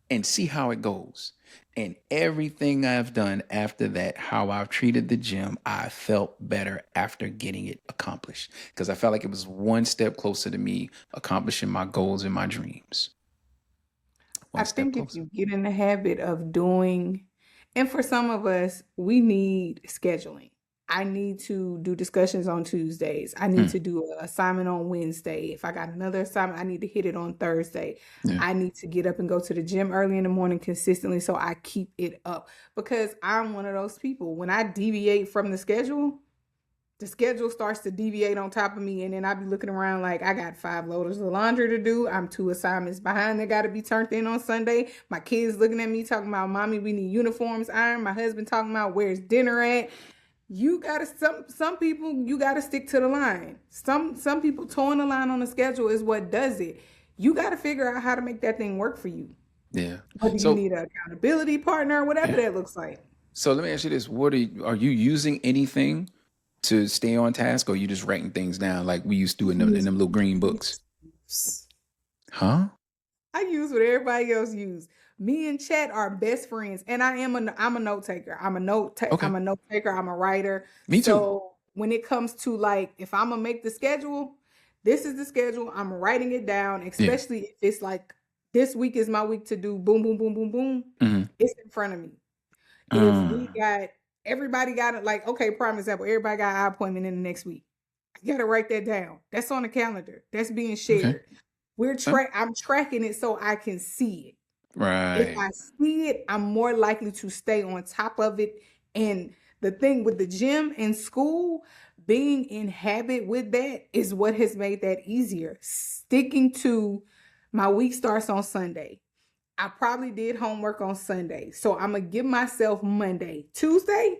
and see how it goes. And everything I've done after that, how I've treated the gym, I felt better after getting it accomplished because I felt like it was one step closer to me accomplishing my goals and my dreams. I One step think if closer. you get in the habit of doing, and for some of us, we need scheduling. I need to do discussions on Tuesdays. I need to do an assignment on Wednesday. If I got another assignment, I need to hit it on Thursday. Yeah. I need to get up and go to the gym early in the morning consistently so I keep it up because I'm one of those people. When I deviate from the schedule starts to deviate on top of me, and then I be looking around like I got 5 loaders of laundry to do. I'm 2 assignments behind that got to be turned in on Sunday. My kids looking at me talking about, "Mommy, we need uniforms ironed." My husband talking about, "Where's dinner at?" You gotta some people you gotta stick to the line. Some people towing the line on the schedule is what does it. You gotta figure out how to make that thing work for you. Yeah. Whether you So need an accountability partner, whatever that looks like. so let me ask you this. Are you using anything to stay on task or are you just writing things down like we used to do in them little green books? Huh? I use what everybody else use. Me and Chat are best friends, and I'm a note taker. I'm a note taker. I'm a writer. Me too. So when it comes to like, if I'm gonna make the schedule, this is the schedule. I'm writing it down, especially if it's like this week is my week to do boom, boom, boom, boom, boom. Mhm. It's in front of me. If we got everybody got it, like, okay, prime example, everybody got an eye appointment in the next week. I gotta write that down. That's on the calendar. That's being shared. I'm tracking it so I can see it. Right. If I see it, I'm more likely to stay on top of it. And the thing with the gym and school, being in habit with that is what has made that easier. Sticking to my week starts on Sunday. I probably did homework on Sunday. So I'm going to give myself Monday. Tuesday,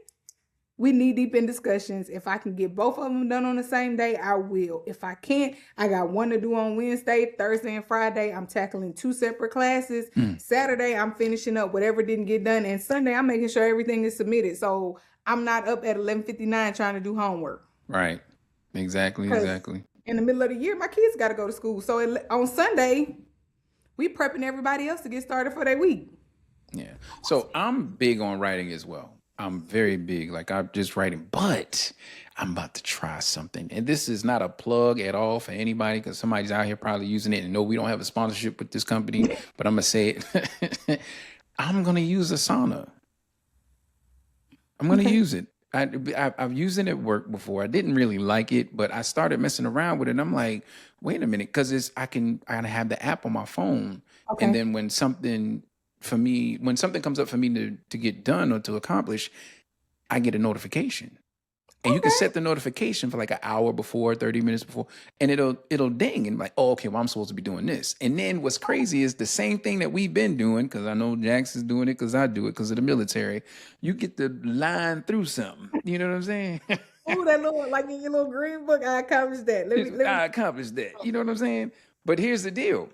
we knee deep in discussions. If I can get both of them done on the same day, I will. If I can't, I got one to do on Wednesday, Thursday, and Friday. I'm tackling 2 separate classes. Saturday, I'm finishing up whatever didn't get done. And Sunday, I'm making sure everything is submitted. So I'm not up at 11:59 trying to do homework. Right. Exactly. In the middle of the year, my kids got to go to school. So on Sunday, we prepping everybody else to get started for their week. Yeah. So I'm big on writing as well. I'm very big. Like I'm just writing, but I'm about to try something. And this is not a plug at all for anybody because somebody's out here probably using it. And no, we don't have a sponsorship with this company, but I'm going to say it. I'm going to use Asana. I'm going to use it. I've used it at work before. I didn't really like it, but I started messing around with it. And I'm like, wait a minute, because I have the app on my phone. Okay. And then when something comes up for me to get done or to accomplish, I get a notification. And you can set the notification for like an hour before, 30 minutes before, and it'll ding and like, oh, okay, well, I'm supposed to be doing this. And then what's crazy is the same thing that we've been doing, because I know Jax is doing it because I do it because of the military. You get to line through something. You know what I'm saying? Oh, that little, like in your little green book, I accomplished that. I accomplished that. You know what I'm saying? But here's the deal.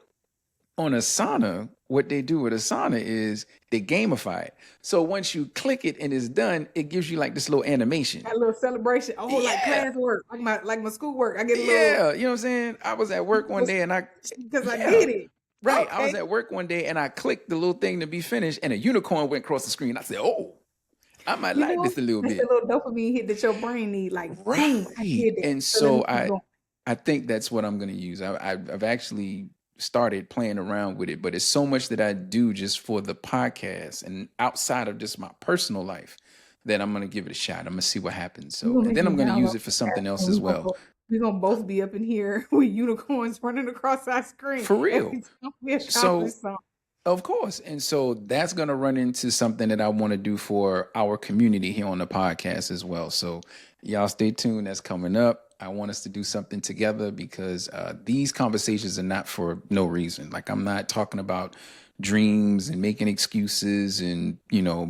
On Asana, what they do with Asana is they gamify it. So once you click it and it's done, it gives you like this little animation. That little celebration. Oh, like class work, like my school work. I get a little. Yeah, you know what I'm saying? I was at work one day and I did it. Right. Okay. I was at work one day and I clicked the little thing to be finished and a unicorn went across the screen. I said, oh, I might like this a little bit. That's a little dopamine hit that your brain need. Like, right. I did it. And so I think that's what I'm going to use. I've actually started playing around with it, but it's so much that I do just for the podcast and outside of just my personal life that I'm going to give it a shot. I'm going to see what happens. So and then I'm going to use it for something else as well. We're going to both be up in here with unicorns running across our screen. For real. So Of course. And so that's going to run into something that I want to do for our community here on the podcast as well. So y'all stay tuned. That's coming up. I want us to do something together because these conversations are not for no reason. Like, I'm not talking about dreams and making excuses and,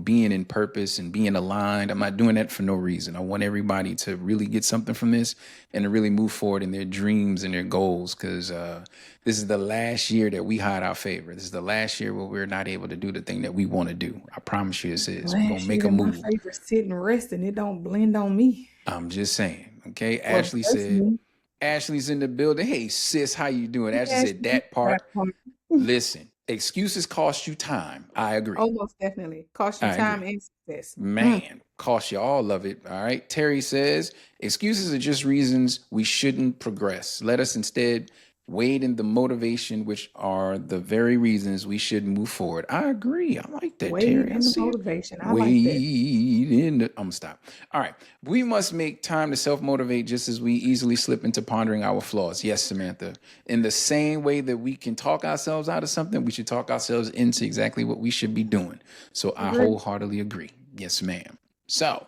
being in purpose and being aligned. I'm not doing that for no reason. I want everybody to really get something from this and to really move forward in their dreams and their goals, because this is the last year that we hide our favor. This is the last year where we're not able to do the thing that we want to do. I promise you this is. We're going to Last make year a that my move. favorite sitting resting, it don't blend on me. I'm just saying. Okay. Well, Ashley said, personally, Ashley's in the building. Hey, sis, how you doing? Ashley said Ashley, that part. that part. Listen, excuses cost you time. I agree. Oh, most definitely. Cost you I time agree. and success. Man, cost you all of it. All right. Terry says excuses are just reasons we shouldn't progress. Let us instead wade in the motivation, which are the very reasons we should move forward. I agree. I like that, Wade Terry. I in the see it. motivation. I like that. Wade in the. I'm gonna stop. All right. We must make time to self-motivate just as we easily slip into pondering our flaws. Yes, Samantha. In the same way that we can talk ourselves out of something, we should talk ourselves into exactly what we should be doing. So I Agree. wholeheartedly agree. Yes, ma'am. So,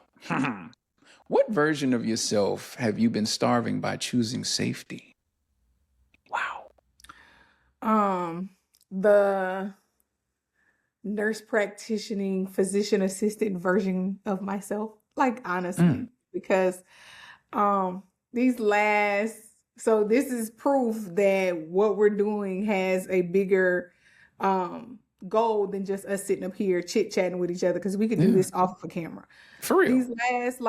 what version of yourself have you been starving by choosing safety? Wow. The nurse practitioning, physician assistant version of myself. Like, honestly, because these last, so this is proof that what we're doing has a bigger goal than just us sitting up here chit-chatting with each other, because we could do this off of a camera. For real. These last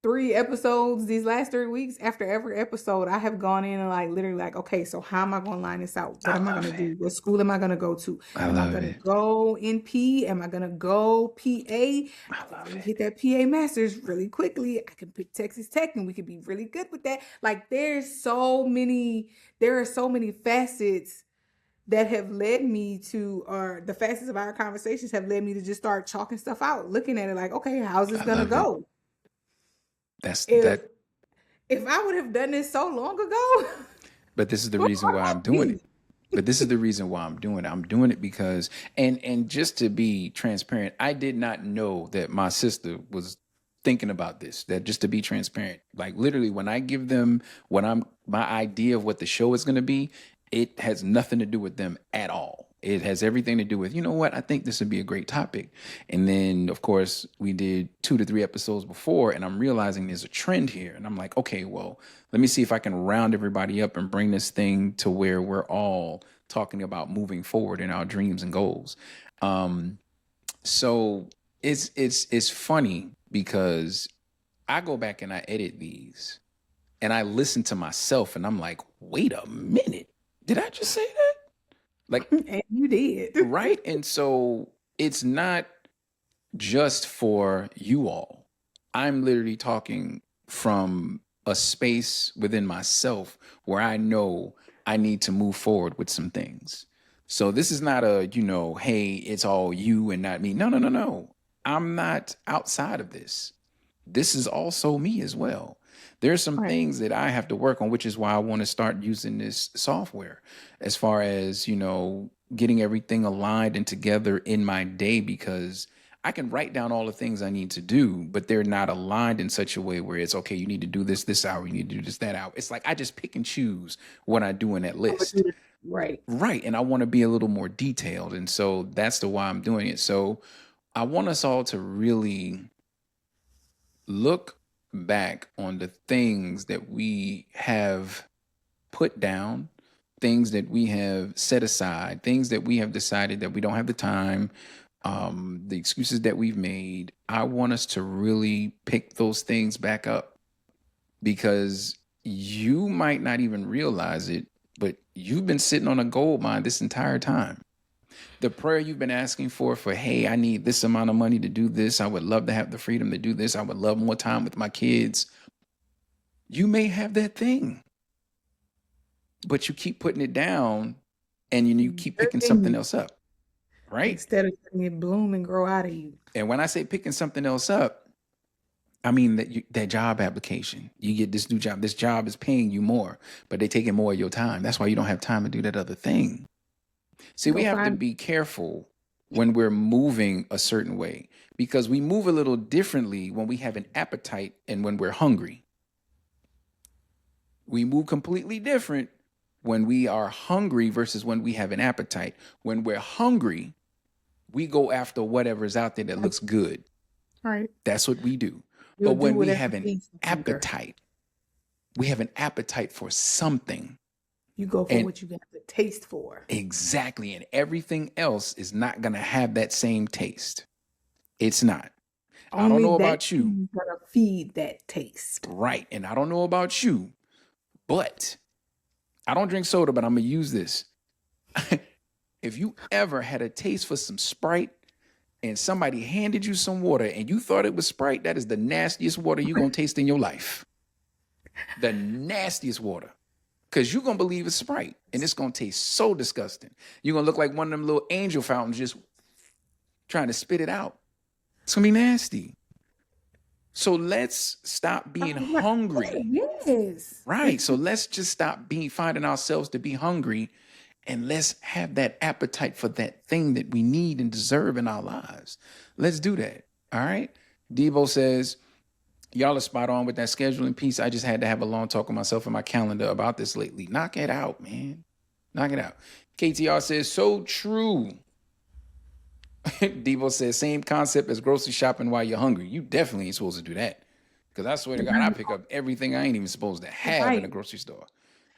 3 episodes, these last 3 weeks, after every episode, I have gone in and literally okay, so how am I going to line this out? What am I going to do? What school am I going to go to? Am I going to go NP? Am I going to go PA? Get that PA master's really quickly. I can pick Texas Tech and we could be really good with that. There are so many facets that have led me to, or the facets of our conversations have led me to just start chalking stuff out, looking at it okay, how's this going to go? If I would have done this so long ago. But this is the reason why I'm doing it. But this is the reason why I'm doing it. I'm doing it because, and just to be transparent, I did not know that my sister was thinking about this. That, just to be transparent, literally when I give them my idea of what the show is going to be, it has nothing to do with them at all. It has everything to do with, I think this would be a great topic. And then, of course, we did 2 to 3 episodes before, and I'm realizing there's a trend here. And I'm like, okay, well, let me see if I can round everybody up and bring this thing to where we're all talking about moving forward in our dreams and goals. So it's funny because I go back and I edit these and I listen to myself and I'm like, wait a minute. Did I just say that? And you did. Right. And so it's not just for you all. I'm literally talking from a space within myself where I know I need to move forward with some things. So this is not a, hey, it's all you and not me. No. I'm not outside of this. This is also me as well. There's some things that I have to work on, which is why I want to start using this software as far as, getting everything aligned and together in my day, because I can write down all the things I need to do, but they're not aligned in such a way where it's okay, you need to do this hour, you need to do this that hour. It's I just pick and choose what I do in that list. Right. And I want to be a little more detailed. And so that's the why I'm doing it. So I want us all to really look back on the things that we have put down, things that we have set aside, things that we have decided that we don't have the time, the excuses that we've made. I want us to really pick those things back up, because you might not even realize it, but you've been sitting on a gold mine this entire time. The prayer you've been asking for, hey, I need this amount of money to do this. I would love to have the freedom to do this. I would love more time with my kids. You may have that thing, but you keep putting it down and you keep picking something else up, right? Instead of letting it bloom and grow out of you. And when I say picking something else up, I mean that job application. You get this new job. This job is paying you more, but they're taking more of your time. That's why you don't have time to do that other thing. See, we Go have to find be careful when we're moving a certain way because we move a little differently when we have an appetite and when we're hungry. We move completely different when we are hungry versus when we have an appetite. When we're hungry, we go after whatever's out there that looks good. right. That's what we do. You'll But do when we whatever have an feeds the hunger. appetite, we have an appetite for something. You go for And what you got the taste for. exactly. And everything else is not going to have that same taste. It's not. I don't Only know that about you. thing is gonna feed that taste. Right. And I don't know about you, but I don't drink soda, but I'm going to use this. If you ever had a taste for some Sprite and somebody handed you some water and you thought it was Sprite, that is the nastiest water you're going to taste in your life. The nastiest water. Because you're going to believe it's Sprite and it's going to taste so disgusting. You're going to look like one of them little angel fountains just trying to spit it out. It's going to be nasty. So let's stop being hungry. Yes. Right. So let's just stop finding ourselves to be hungry and let's have that appetite for that thing that we need and deserve in our lives. Let's do that. All right. Debo says, y'all are spot on with that scheduling piece. I just had to have a long talk with myself in my calendar about this lately. Knock it out, man. Knock it out. KTR says, so true. Debo says, same concept as grocery shopping while you're hungry. You definitely ain't supposed to do that. Because I swear to God, I pick up everything I ain't even supposed to have in a grocery store.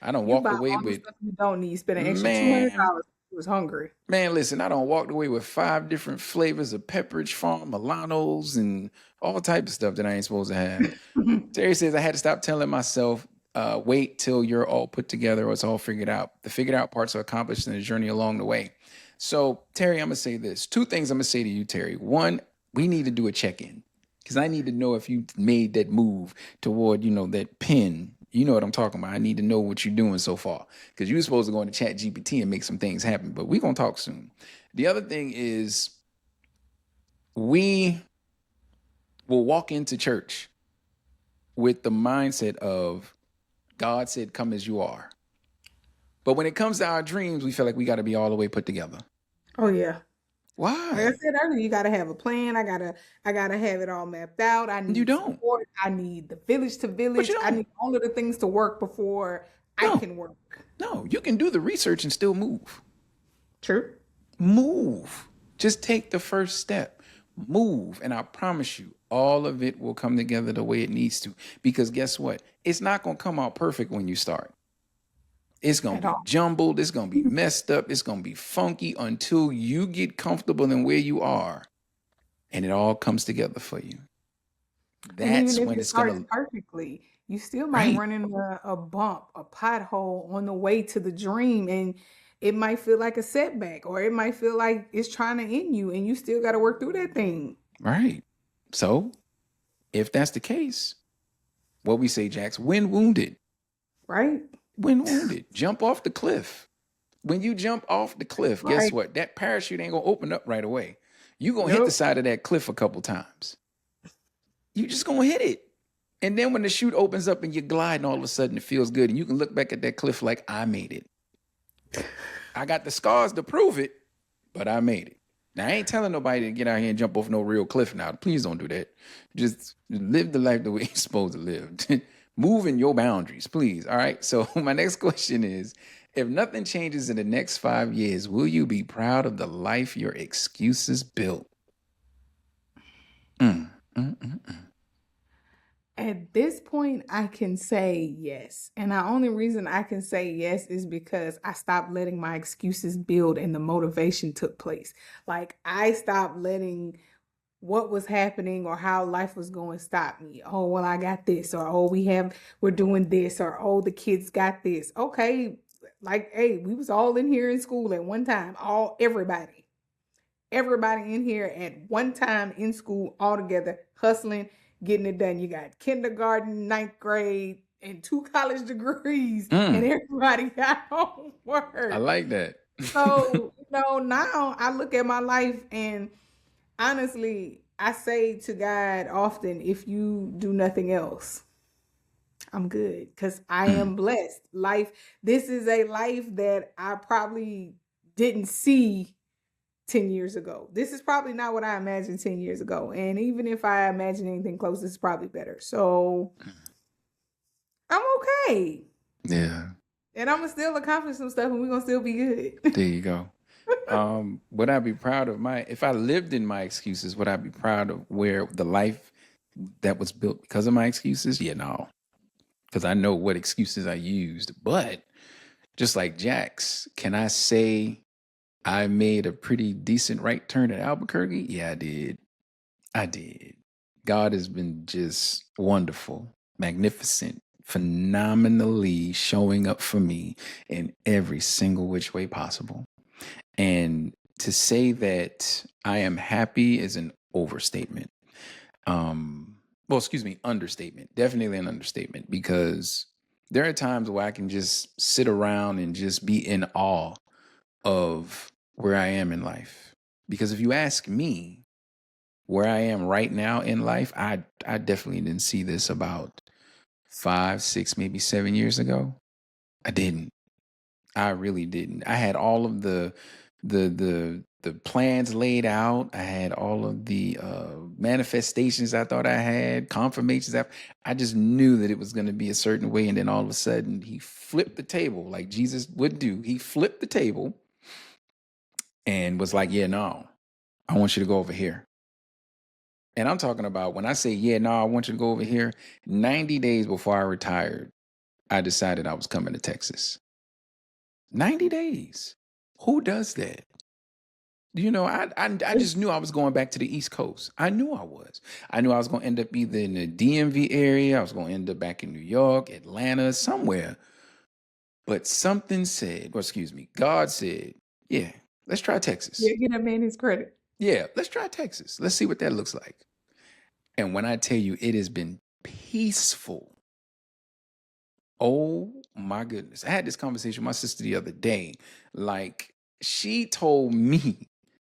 I don't You walk buy away all the with, stuff you don't need, spend an extra man, $200. You was hungry. man, listen, I don't walk away with 5 different flavors of Pepperidge Farm, Milanos, and all types of stuff that I ain't supposed to have. Terry says, I had to stop telling myself, wait till you're all put together or it's all figured out. The figured out parts are accomplished in the journey along the way. So, Terry, I'm going to say this. 2 things I'm going to say to you, Terry. 1, we need to do a check-in because I need to know if you made that move toward, that pin. You know what I'm talking about. I need to know what you're doing so far because you're supposed to go into Chat GPT and make some things happen, but we're going to talk soon. The other thing is we will walk into church with the mindset of God said, come as you are. But when it comes to our dreams, we feel like we got to be all the way put together. Oh yeah. Why? Like I said earlier, you gotta have a plan. I gotta have it all mapped out. I need support. I need the village to village. I need all of the things to work before I can work. No, you can do the research and still move. True. Move. Just take the first step. Move. And I promise you, all of it will come together the way it needs to. Because guess what? It's not going to come out perfect when you start. It's going to be jumbled. It's going to be messed up. It's going to be funky until you get comfortable in where you are. And it all comes together for you. That's when it's going to perfectly. You still might run into a bump, a pothole on the way to the dream. And it might feel like a setback, or it might feel like it's trying to end you. And you still got to work through that thing. Right. So if that's the case, what we say, Jax, when wounded. Right. When wounded, jump off the cliff. When you jump off the cliff, guess what? That parachute ain't going to open up right away. You're going to hit the side of that cliff a couple times. You just going to hit it. And then when the chute opens up and you're gliding, all of a sudden it feels good. And you can look back at that cliff like, I made it. I got the scars to prove it, but I made it. Now, I ain't telling nobody to get out here and jump off no real cliff now. Please don't do that. Just live the life the way you're supposed to live. Move in your boundaries, please. All right. So my next question is, if nothing changes in the next 5 years, will you be proud of the life your excuses built? At this point, I can say yes. And the only reason I can say yes is because I stopped letting my excuses build and the motivation took place. Like I stopped letting what was happening or how life was going to stop me. Oh, well, I got this, or oh, we're doing this, or oh, the kids got this. Okay. Like, hey, we was all in here in school at one time, everybody in here at one time in school, all together, hustling, getting it done. You got kindergarten, 9th grade, and 2 college degrees, and everybody got homework. I like that. So, now I look at my life and honestly, I say to God often, if you do nothing else, I'm good because I am blessed. This is a life that I probably didn't see 10 years ago. This is probably not what I imagined 10 years ago. And even if I imagine anything close, this is probably better. So I'm okay. Yeah. And I'm going to still accomplish some stuff and we're going to still be good. There you go. Would I be proud of if I lived in my excuses, would I be proud of where the life that was built because of my excuses? Yeah, no. Because I know what excuses I used. But just like Jax, can I say I made a pretty decent right turn at Albuquerque? Yeah, I did. I did. God has been just wonderful, magnificent, phenomenally showing up for me in every single which way possible. And to say that I am happy is an overstatement. Understatement. Definitely an understatement, because there are times where I can just sit around and just be in awe of where I am in life. Because if you ask me where I am right now in life, I definitely didn't see this about 5, 6, maybe 7 years ago. I didn't. I really didn't. I had all of the plans laid out. I had all of the manifestations I thought I had, confirmations. I just knew that it was going to be a certain way. And then all of a sudden he flipped the table like Jesus would do. He flipped the table and was like, yeah, no, I want you to go over here. And I'm talking about, when I say, yeah, no, I want you to go over here, 90 days before I retired, I decided I was coming to Texas. 90 days. Who does that? You know, I just knew I was going back to the East Coast. I knew I was. I knew I was going to end up either in the DMV area. I was going to end up back in New York, Atlanta, somewhere. But something said, God said, yeah, let's try Texas. Yeah, get that man his credit. Yeah, let's try Texas. Let's see what that looks like. And when I tell you, it has been peaceful. Oh my goodness. I had this conversation with my sister the other day. Like, she told me,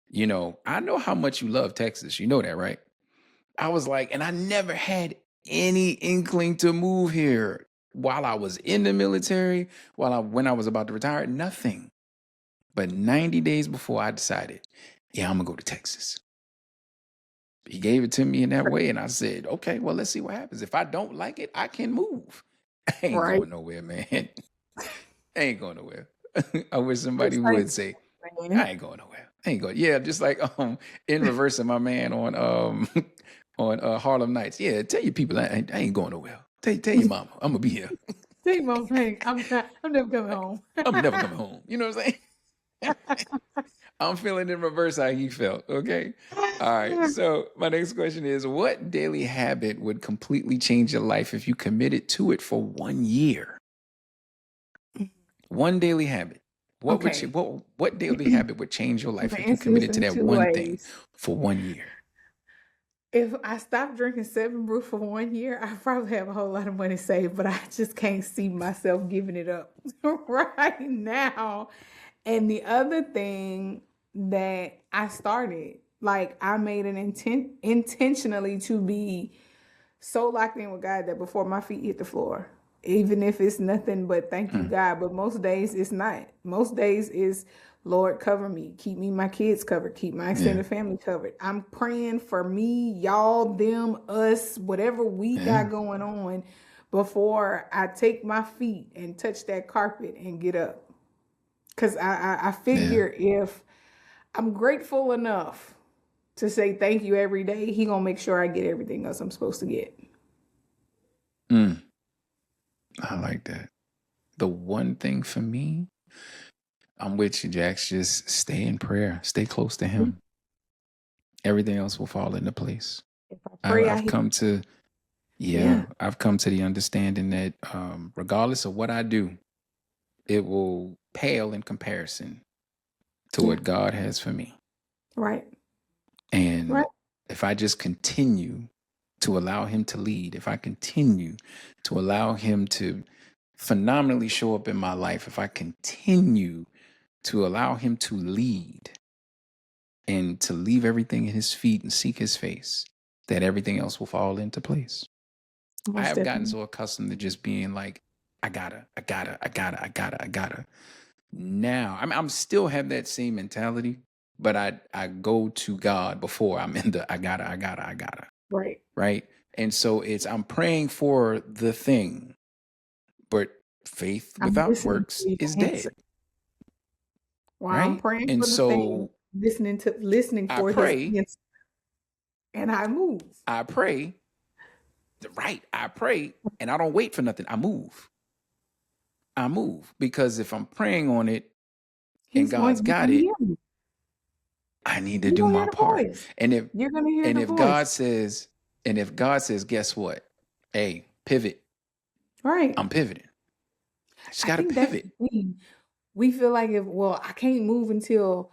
you know, I know how much you love Texas. You know that, right? I was like, and I never had any inkling to move here while I was in the military, when I was about to retire, nothing. But 90 days before, I decided, yeah, I'm gonna go to Texas. He gave it to me in that way, and I said, okay, well, let's see what happens. If I don't like it, I can move. I ain't going nowhere, man. I ain't going nowhere. I wish somebody would say, I ain't going nowhere. I ain't going. Yeah, just like in reverse of my man on on Harlem Nights. Yeah, tell your people I ain't going nowhere. Tell your mama I'm gonna be here. Tell your mama, I'm never coming home. I'm never coming home. You know what I'm saying? I'm feeling in reverse how he felt. Okay. All right. So my next question is, what daily habit would completely change your life if you committed to it for 1 year? One daily habit. What daily habit would change your life if you committed to that one thing for 1 year? If I stopped drinking 7 Brew for 1 year, I probably have a whole lot of money saved, but I just can't see myself giving it up right now. And the other thing that I started, like, I made an intentionally to be so locked in with God that before my feet hit the floor, even if it's nothing but thank you, God. But most days it's not. Most days is, Lord, cover me, keep me, my kids covered, keep my extended family covered. I'm praying for me, y'all, them, us, whatever we got going on before I take my feet and touch that carpet and get up. Because I figure if I'm grateful enough to say thank you every day, he gonna make sure I get everything else I'm supposed to get. I like that. The one thing for me, I'm with you, Jax. Just stay in prayer. Stay close to him. Everything else will fall into place. If I pray, I've come to the understanding that regardless of what I do, it will pale in comparison to what God has for me. Right. And if I just continue to allow him to lead, if I continue to allow him to phenomenally show up in my life, if I continue to allow him to lead and to leave everything at his feet and seek his face, that everything else will fall into place. I have gotten so accustomed to just being like, I gotta. now, I'm still have that same mentality, but I go to God before I'm in the I gotta, Right. right? And so I'm praying for the thing, but faith I'm without listening works for your is answer. dead, While I'm right? praying And for the thing, so listening I for his pray, answer, and I move. I pray, right? I pray, and I don't wait for nothing. I move. I move because if I'm praying on it and God's You're got gonna it, hear me. I need to You're do gonna my hear the part. voice. And if You're gonna hear and the if voice. God says, guess what? Hey, pivot. Right. I'm pivoting. Just I gotta think that's pivot. the thing. We feel like I can't move until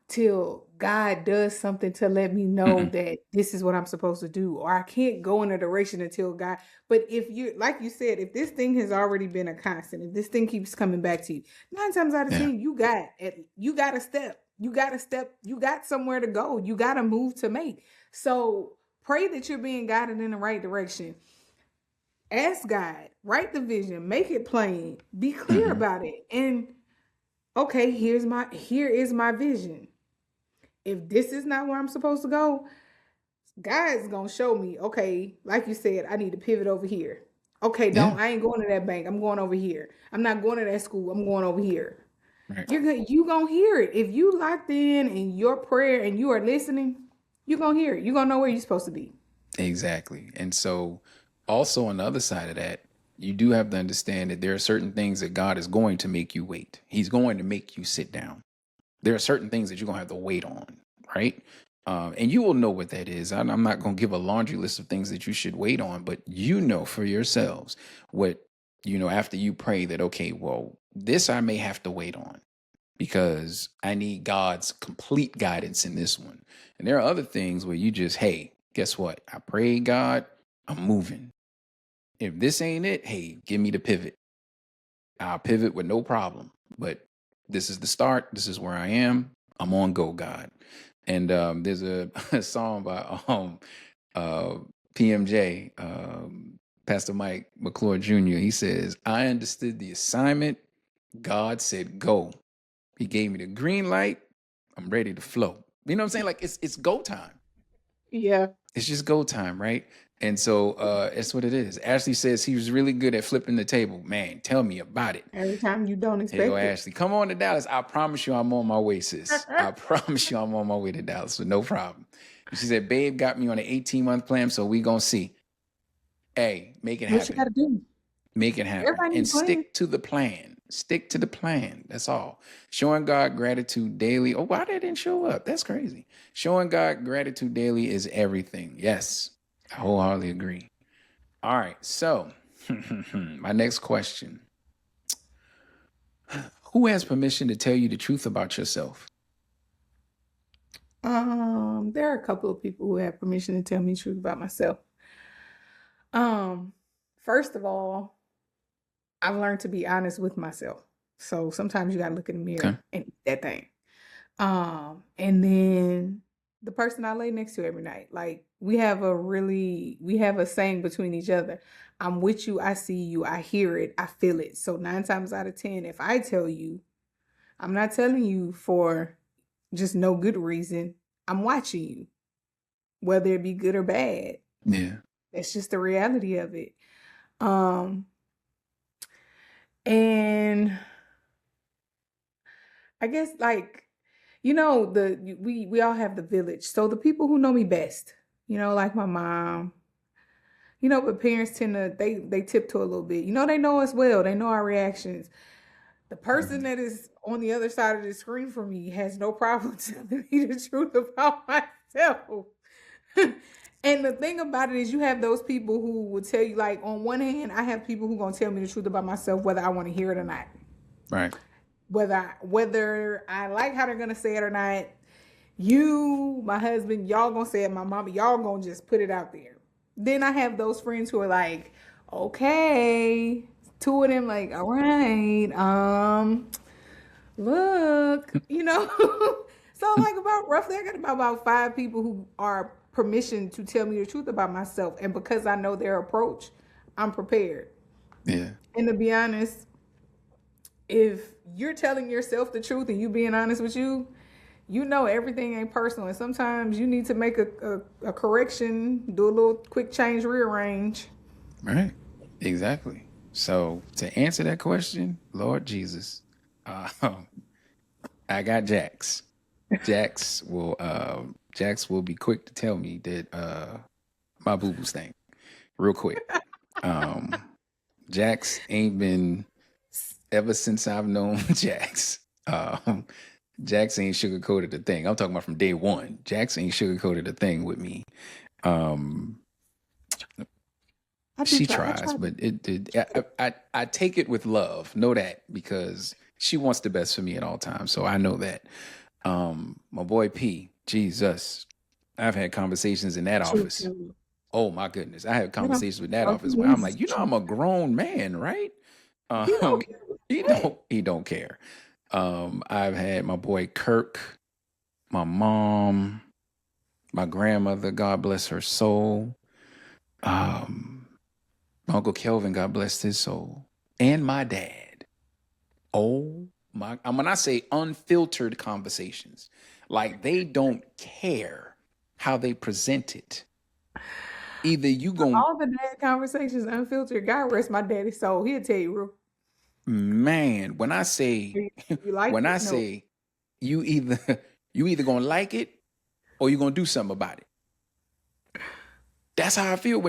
till God does something to let me know Mm-mm. that this is what I'm supposed to do, or I can't go in a direction until God. But if you, like you said, if this thing has already been a constant, if this thing keeps coming back to you, 9 times out of Yeah. 10, you got a step, you got somewhere to go, you got a move to make. So pray that you're being guided in the right direction. Ask God, write the vision, make it plain, be clear Mm-hmm. about it, and okay, here is my vision. If this is not where I'm supposed to go, God's gonna show me, okay, like you said, I need to pivot over here. Okay, Yeah. I ain't going to that bank. I'm going over here. I'm not going to that school. I'm going over here. Right. You gonna hear it. If you locked in your prayer and you are listening, you're gonna hear it. You're gonna know where you're supposed to be. Exactly. And so also on the other side of that, you do have to understand that there are certain things that God is going to make you wait. He's going to make you sit down. There are certain things that you're gonna have to wait on, right? And you will know what that is. I'm not gonna give a laundry list of things that you should wait on, but you know for yourselves what after you pray that okay, well, this I may have to wait on because I need God's complete guidance in this one. And there are other things where you just, hey, guess what? I prayed God, I'm moving. If this ain't it, hey, give me the pivot. I'll pivot with no problem. But this is the start. This is where I am. I'm on go, God. And there's a song by uh, PMJ, Pastor Mike McClure Jr. He says, I understood the assignment. God said, go. He gave me the green light. I'm ready to flow. You know what I'm saying? Like it's go time. Yeah. It's just go time, right? And so it's what it is. Ashley says he was really good at flipping the table. Man, tell me about it. Every time you don't Here you go, expect it. Ashley. Come on to Dallas. I promise you I'm on my way, sis. I promise you I'm on my way to Dallas, so no problem. She said, babe got me on an 18-month plan, so we gonna see. Hey, make it What you happen. gotta do? Make it happen. Everybody And needs a plan. stick to the plan. Stick to the plan. That's all. Showing God gratitude daily. Oh, why that didn't show up? That's crazy. Showing God gratitude daily is everything. Yes, I wholeheartedly agree. All right. So, my next question. Who has permission to tell you the truth about yourself? There are a couple of people who have permission to tell me the truth about myself. First of all, I've learned to be honest with myself. So sometimes you gotta look in the Okay. mirror and eat that thing. And then the person I lay next to every night, like we have a saying between each other. I'm with you, I see you, I hear it, I feel it. So 9 times out of 10, if I tell you, I'm not telling you for just no good reason. I'm watching you, whether it be good or bad. Yeah. That's just the reality of it. Um, and I guess like, we all have the village. So the people who know me best, like my mom, but parents tend to they tiptoe a little bit. They know us well. They know our reactions. The person that is on the other side of the screen from me has no problem telling me the truth about myself. And the thing about it is you have those people who will tell you, like, on one hand, I have people who gonna tell me the truth about myself, whether I want to hear it or not. Right. Whether I like how they're gonna say it or not, you, my husband, y'all gonna say it, my mama, y'all gonna just put it out there. Then I have those friends who are like, okay, two of them like, all right, look, So like I got about 5 people who are permission to tell me the truth about myself, and because I know their approach, I'm prepared. Yeah. And to be honest, if you're telling yourself the truth and you being honest with you, you know everything ain't personal. And sometimes you need to make a correction, do a little quick change, rearrange. Right. Exactly. So to answer that question, Lord Jesus, I got Jax. Jax will be quick to tell me that my boo boo stink real quick. Jax ain't been ever since I've known Jax. Jax ain't sugarcoated a thing. I'm talking about from day one. Jax ain't sugarcoated a thing with me. She tries, but I take it with love. Know that, because she wants the best for me at all times. So I know that. My boy P, Jesus, I've had conversations in that office. Oh my goodness, I had conversations with that office where I'm like, I'm a grown man, right? He don't care. I've had my boy Kirk, my mom, my grandmother, God bless her soul. My Uncle Kelvin, God bless his soul, and my dad. Oh my! When I say unfiltered conversations, like they don't care how they present it. Either you go all the dad conversations unfiltered. God rest my daddy's soul. He'll tell you real. Man, when I say You like when it? I say you either gonna like it or you're gonna do something about it. That's how I feel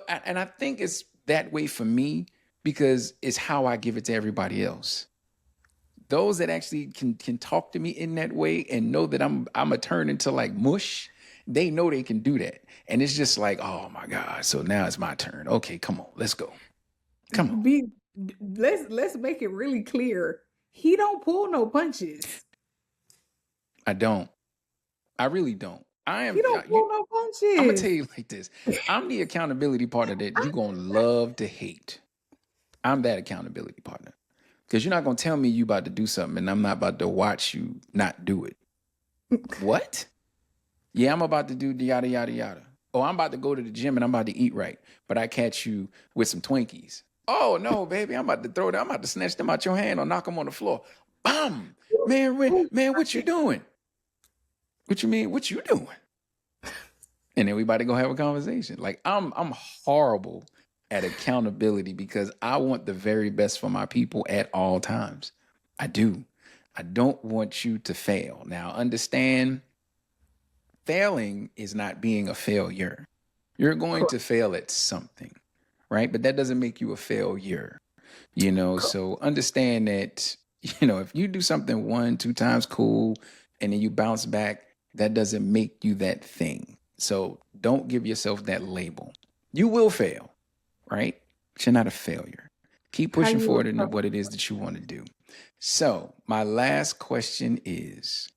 and I think it's that way for me because it's how I give it to everybody else. Those that actually can talk to me in that way and know that I'm a turn into like mush, they know they can do that. And it's just like, oh my God. So now it's my turn. Okay, come on, let's go. Come on. Let's make it really clear. He don't pull no punches. I don't. I really don't. He don't pull no punches. I'm gonna tell you like this. I'm the accountability partner that you're gonna love to hate. I'm that accountability partner. Because you're not gonna tell me you about to do something and I'm not about to watch you not do it. What? Yeah, I'm about to do the yada yada yada. Oh, I'm about to go to the gym and I'm about to eat right, but I catch you with some Twinkies. Oh no, baby, I'm about to throw them. I'm about to snatch them out your hand or knock them on the floor. Bam! Man, what you doing? What you mean? What you doing? And then we about to go have a conversation. Like I'm horrible at accountability because I want the very best for my people at all times. I do. I don't want you to fail. Now, understand, failing is not being a failure. You're going to fail at something, right? But that doesn't make you a failure, So understand that, if you do something 1-2 times, cool, and then you bounce back, that doesn't make you that thing. So don't give yourself that label. You will fail, right? But you're not a failure. Keep pushing forward into what it is that you want to do. So my last question is,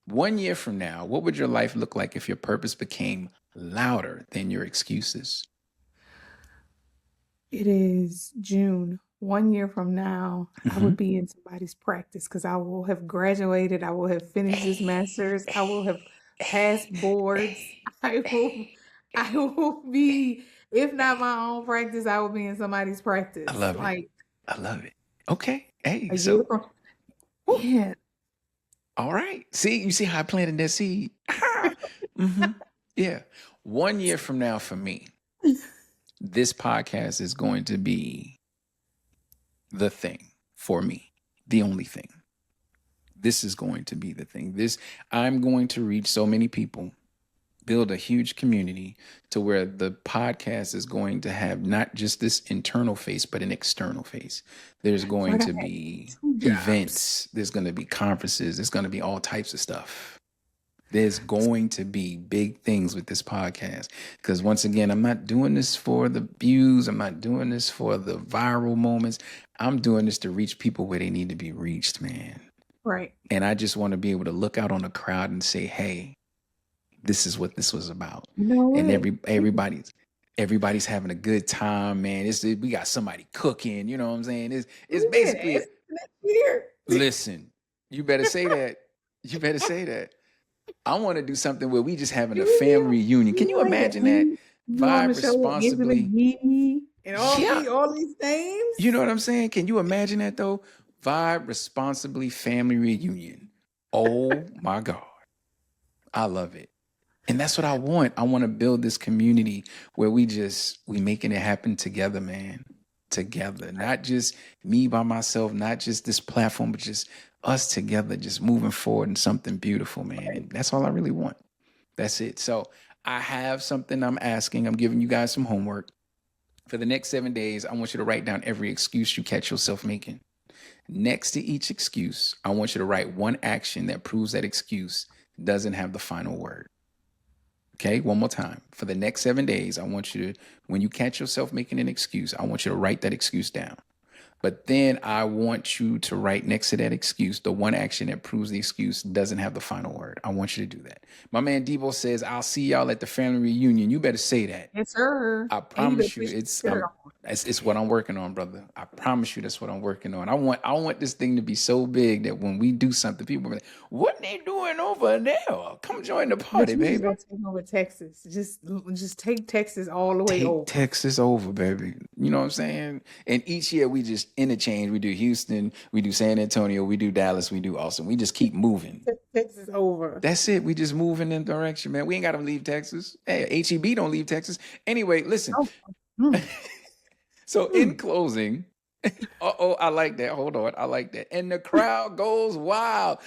1 year from now, what would your life look like if your purpose became louder than your excuses? It is June. 1 year from now, I would be in somebody's practice because I will have graduated. I will have finished this master's. I will have passed boards. I will be, if not my own practice, I will be in somebody's practice. I love it. I love it. Okay. Hey, yeah. All right. See, you see how I planted that seed? Yeah. 1 year from now for me, this podcast is going to be the thing for me, the only thing. This is going to be the thing. I'm going to reach so many people, build a huge community to where the podcast is going to have not just this internal face, but an external face. There's going to be events. There's going to be conferences. There's going to be all types of stuff. There's going to be big things with this podcast. Because once again, I'm not doing this for the views. I'm not doing this for the viral moments. I'm doing this to reach people where they need to be reached, man. Right. And I just want to be able to look out on the crowd and say, hey, this is what this was about. And everybody's having a good time, man. We got somebody cooking, you know what I'm saying? It's basically listen, you better say that. You better say that. I want to do something where we just having a family reunion. Can you imagine that? Vibe responsibly. And all these names. You know what I'm saying? Can you imagine that though? Vibe Responsibly Family Reunion. Oh my God. I love it. And that's what I want. I want to build this community where we making it happen together, man. Together. Not just me by myself, not just this platform, but just us together, just moving forward in something beautiful, man. And that's all I really want. That's it. So I have something I'm asking. I'm giving you guys some homework. For the next 7 days, I want you to write down every excuse you catch yourself making. Next to each excuse, I want you to write one action that proves that excuse doesn't have the final word. Okay, one more time. For the next 7 days, I want you to, when you catch yourself making an excuse, I want you to write that excuse down. But then I want you to write next to that excuse the one action that proves the excuse doesn't have the final word. I want you to do that. My man Debo says, I'll see y'all at the family reunion. You better say that. Yes, sir. I promise you, it's what I'm working on, brother. I promise you, that's what I'm working on. I want this thing to be so big that when we do something, people be like, "What they doing over there? Come join the party, baby." Take over Texas. Just take Texas all the way over. Texas over, baby. You know what I'm saying? And each year we just interchange. We do Houston, we do San Antonio, we do Dallas, we do Austin. We just keep moving. Texas over. That's it. We just move in that direction, man. We ain't got to leave Texas. Hey, HEB don't leave Texas. Anyway, listen. So in closing, I like that. Hold on. I like that. And the crowd goes wild.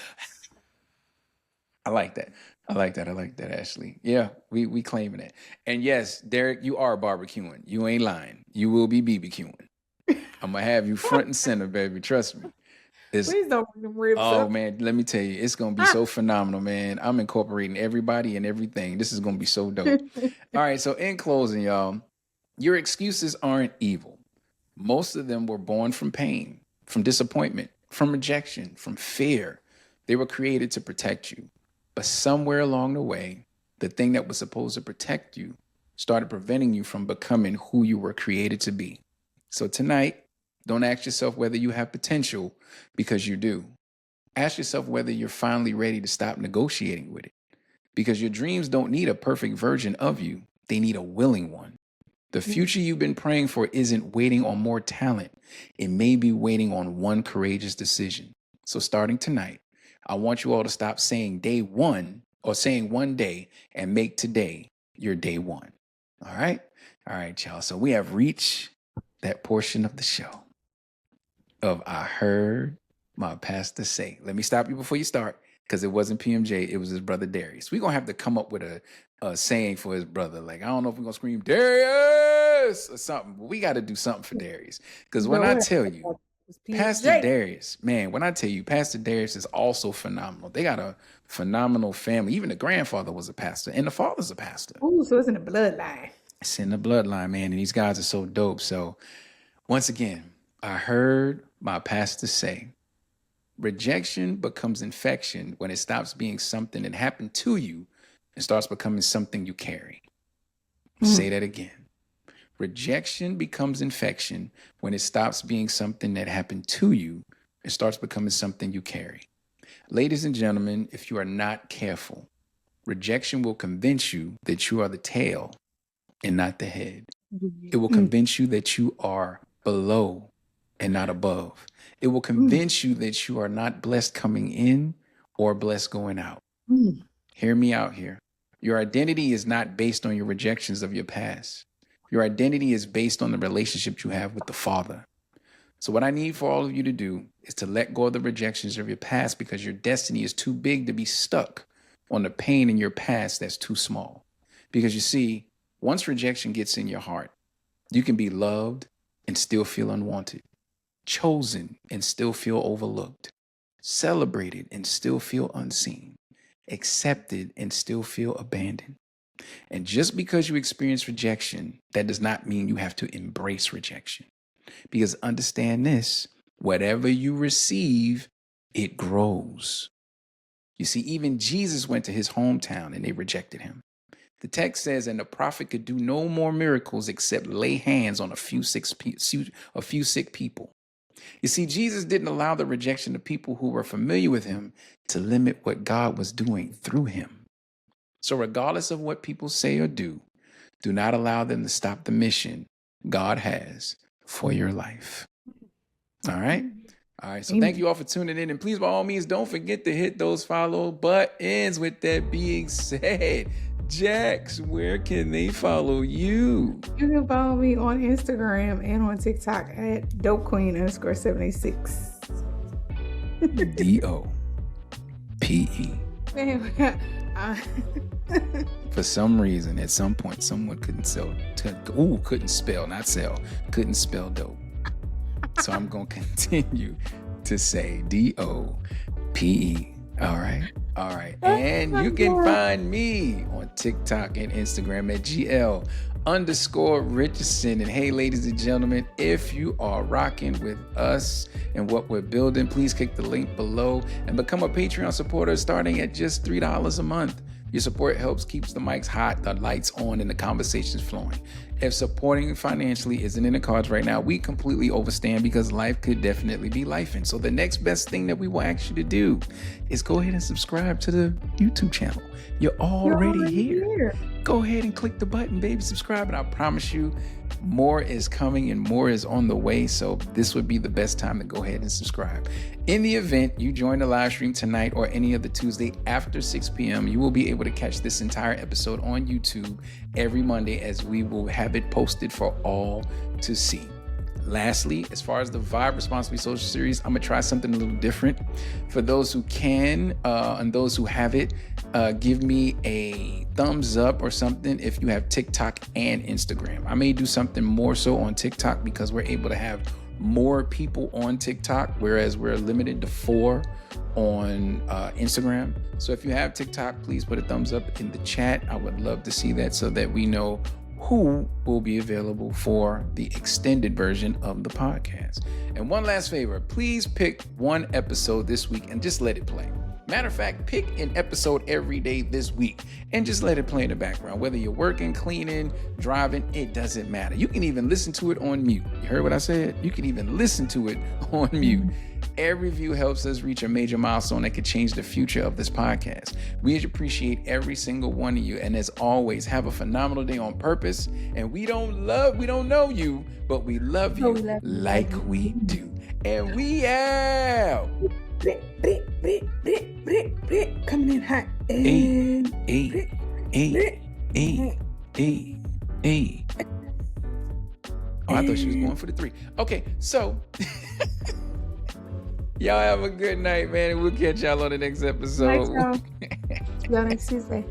I like that. I like that, Ashley. Yeah, we claiming it. And yes, Derek, you are barbecuing. You ain't lying. You will be BBQing. I'm going to have you front and center, baby. Trust me. Please don't bring them ribs up. Man, let me tell you, it's going to be so phenomenal, man. I'm incorporating everybody and everything. This is going to be so dope. All right, so in closing, y'all, your excuses aren't evil. Most of them were born from pain, from disappointment, from rejection, from fear. They were created to protect you. But somewhere along the way, the thing that was supposed to protect you started preventing you from becoming who you were created to be. So tonight, don't ask yourself whether you have potential, because you do. Ask yourself whether you're finally ready to stop negotiating with it, because your dreams don't need a perfect version of you. They need a willing one. The future you've been praying for isn't waiting on more talent. It may be waiting on one courageous decision. So starting tonight, I want you all to stop saying day one or saying one day and make today your day one. All right? All right, y'all. So we have reached that portion of the show of I heard my pastor say. Let me stop you before you start, because it wasn't PMJ. It was his brother Darius. We're going to have to come up with a saying for his brother. Like, I don't know if we're going to scream Darius or something, but we got to do something for Darius. Because when I tell you, Pastor Darius, man, when I tell you, Pastor Darius is also phenomenal. They got a phenomenal family. Even the grandfather was a pastor and the father's a pastor. Ooh, so it's in the bloodline. It's in the bloodline, man. And these guys are so dope. So once again, I heard my pastor say, rejection becomes infection when it stops being something that happened to you and starts becoming something you carry. Say that again. Rejection becomes infection when it stops being something that happened to you and starts becoming something you carry. Ladies and gentlemen, if you are not careful, rejection will convince you that you are the tail and not the head. It will convince you that you are below and not above. It will convince you that you are not blessed coming in or blessed going out. Hear me out here. Your identity is not based on your rejections of your past. Your identity is based on the relationship you have with the Father. So what I need for all of you to do is to let go of the rejections of your past, because your destiny is too big to be stuck on the pain in your past that's too small. Because you see, once rejection gets in your heart, you can be loved and still feel unwanted, chosen and still feel overlooked, celebrated and still feel unseen, accepted and still feel abandoned. And just because you experience rejection, that does not mean you have to embrace rejection. Because understand this, whatever you receive, it grows. You see, even Jesus went to his hometown and they rejected him. The text says, and the prophet could do no more miracles except lay hands on a few sick people. You see, Jesus didn't allow the rejection of people who were familiar with him to limit what God was doing through him. So regardless of what people say or do not allow them to stop the mission God has for your life. All right? All right. So thank you all for tuning in. And please, by all means, don't forget to hit those follow buttons. With that being said, Jax, where can they follow you? You can follow me on Instagram and on TikTok at dopequeen_786. DOPE. For some reason, at some point, someone couldn't spell dope. So I'm going to continue to say DOPE. All right. And you can find me on TikTok and Instagram at GL_Richardson. And hey, ladies and gentlemen, if you are rocking with us and what we're building, please click the link below and become a Patreon supporter starting at just $3 a month. Your support helps keeps the mics hot, the lights on, and the conversations flowing. If supporting financially isn't in the cards right now, we completely understand because life could definitely be lifing. So the next best thing that we will ask you to do is go ahead and subscribe to the YouTube channel. You're already here. Go ahead and click the button, baby, subscribe, and I promise you more is coming and more is on the way. So this would be the best time to go ahead and subscribe. In the event you join the live stream tonight or any other Tuesday after 6 p.m., you will be able to catch this entire episode on YouTube every Monday as we will have it posted for all to see. Lastly, as far as the Vibe Responsibly Social Series, I'm going to try something a little different. For those who can and those who have it, give me a thumbs up or something if you have TikTok and Instagram. I may do something more so on TikTok because we're able to have more people on TikTok, whereas we're limited to 4 on Instagram. So if you have TikTok, please put a thumbs up in the chat. I would love to see that so that we know who will be available for the extended version of the podcast. And one last favor, please pick one episode this week and just let it play. Matter of fact, pick an episode every day this week and just let it play in the background. Whether you're working, cleaning, driving, it doesn't matter. You can even listen to it on mute. You heard what I said? You can even listen to it on mute. Every view helps us reach a major milestone that could change the future of this podcast. We appreciate every single one of you. And as always, have a phenomenal day on purpose. And we don't know you, but we love you like we do. And we out. Coming in hot. Oh, I thought she was going for the 3. Okay, so y'all have a good night, man, and we'll catch y'all on the next episode. Night, y'all. See y'all next Tuesday.